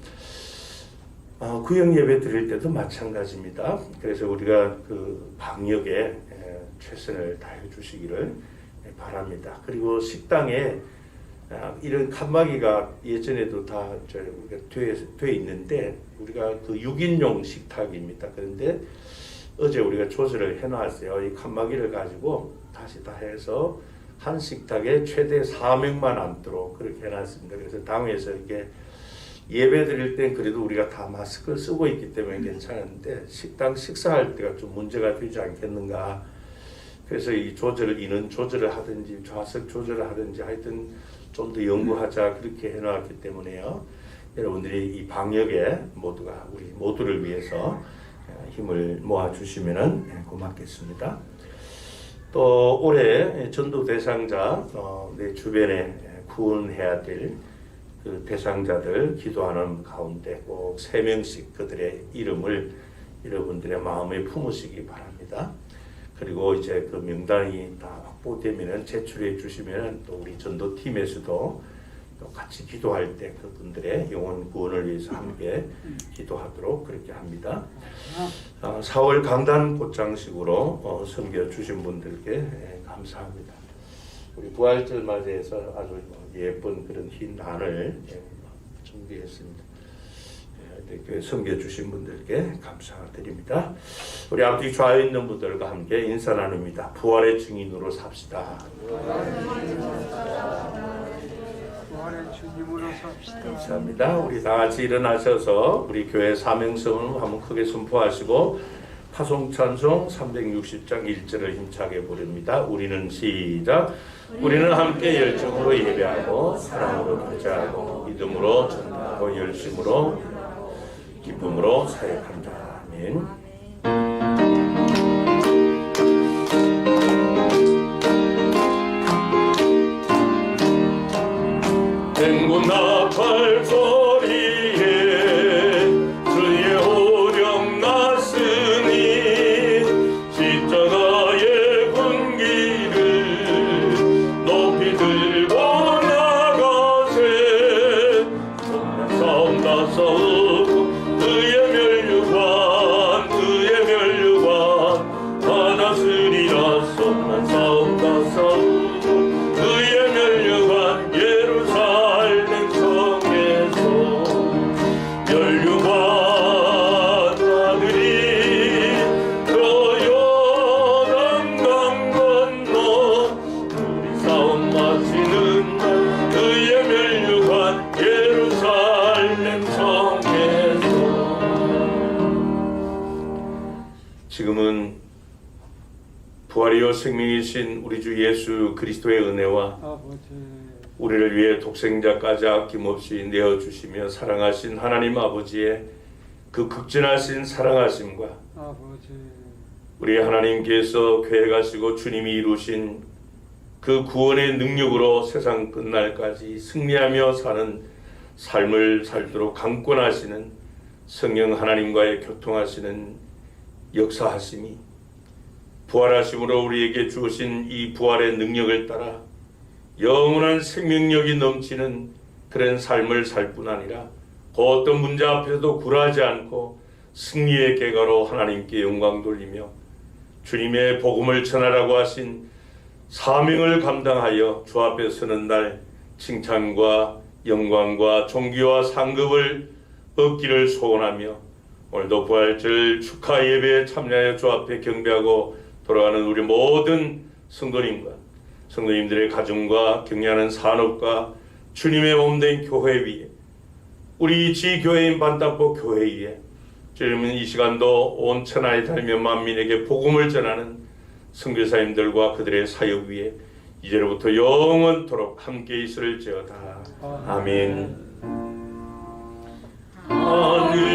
구역 예배 드릴 때도 마찬가지입니다. 그래서 우리가 그 방역에 최선을 다해 주시기를 바랍니다. 그리고 식당에 이런 칸막이가 예전에도 다 돼 있는데 우리가 그 6인용 식탁입니다. 그런데 어제 우리가 조절을 해놨어요. 이 칸막이를 가지고 다시 다 해서 한 식탁에 최대 4명만 앉도록 그렇게 해놨습니다. 그래서 당에서 이게 예배 드릴 땐 그래도 우리가 다 마스크를 쓰고 있기 때문에 괜찮은데 식당 식사할 때가 좀 문제가 되지 않겠는가. 그래서 이 인원 조절을 하든지 좌석 조절을 하든지 하여튼 좀 더 연구하자 그렇게 해놨기 때문에요. 여러분들이 이 방역에 모두가 우리 모두를 위해서 힘을 모아주시면 고맙겠습니다. 또 올해 전도 대상자 내 주변에 구원해야 될 그 대상자들 기도하는 가운데 꼭 3명씩 그들의 이름을 여러분들의 마음에 품으시기 바랍니다. 그리고 이제 그 명단이 다 확보되면은 제출해 주시면은 또 우리 전도팀에서도 또 같이 기도할 때 그분들의 영혼 구원을 위해서 함께 기도하도록 그렇게 합니다. 4월 강단 곧장식으로 섬겨 주신 분들께 감사합니다. 우리 부활절 맞이해서 아주 예쁜 그런 흰 난을 준비했습니다. 교회 섬겨주신 분들께 감사드립니다. 우리 앞뒤 좌우에 있는 분들과 함께 인사 나눕니다. 부활의 증인으로 삽시다. 부활의 주님으로 삽시다. 감사합니다. 우리 다 같이 일어나셔서 우리 교회 사명성을 한번 크게 선포하시고 파송찬송 360장 1절을 힘차게 부릅니다. 우리는 시작. 우리는 함께 열정으로 예배하고 사랑으로 교제하고 믿음으로 전하고 열심으로 기쁨으로 사역한다. 아멘. 맹군 나팔 소리에 주의 오령 났으니 십자가의 군기를 높이 들고 나가세. 싸움 다 싸우고 의의 멸류관 받았으리라. 썸난 싸움 다 싸우고 의의 멸류관 예루살렘 성에서 멸류관 아들이 저 요단강 건너 우리 싸움 마치는 날 의의 멸류관 예루살렘 성에서. 지금은 부활이요 생명이신 우리 주 예수 그리스도의 은혜와 아버지, 우리를 위해 독생자까지 아낌없이 내어주시며 사랑하신 하나님 아버지의 그 극진하신 사랑하심과 아버지, 우리 하나님께서 계획하시고 주님이 이루신 그 구원의 능력으로 세상 끝날까지 승리하며 사는 삶을 살도록 강권하시는 성령 하나님과의 교통하시는 역사하심이 부활하심으로 우리에게 주신 이 부활의 능력을 따라 영원한 생명력이 넘치는 그런 삶을 살 뿐 아니라 그 어떤 문제 앞에서도 굴하지 않고 승리의 궤가로 하나님께 영광 돌리며 주님의 복음을 전하라고 하신 사명을 감당하여 주 앞에 서는 날 칭찬과 영광과 존귀와 상급을 얻기를 소원하며 오늘도 부활절 축하 예배에 참여하여 주 앞에 경배하고 돌아가는 우리 모든 성도님과 성도님들의 가정과 경영하는 산업과 주님의 몸된 교회 위에 우리 지교회인 반땅보 교회 위에 주님은 이 시간도 온 천하에 살며 만민에게 복음을 전하는 선교사님들과 그들의 사역 위에 이제로부터 영원토록 함께 있을지어다. 아멘. 하늘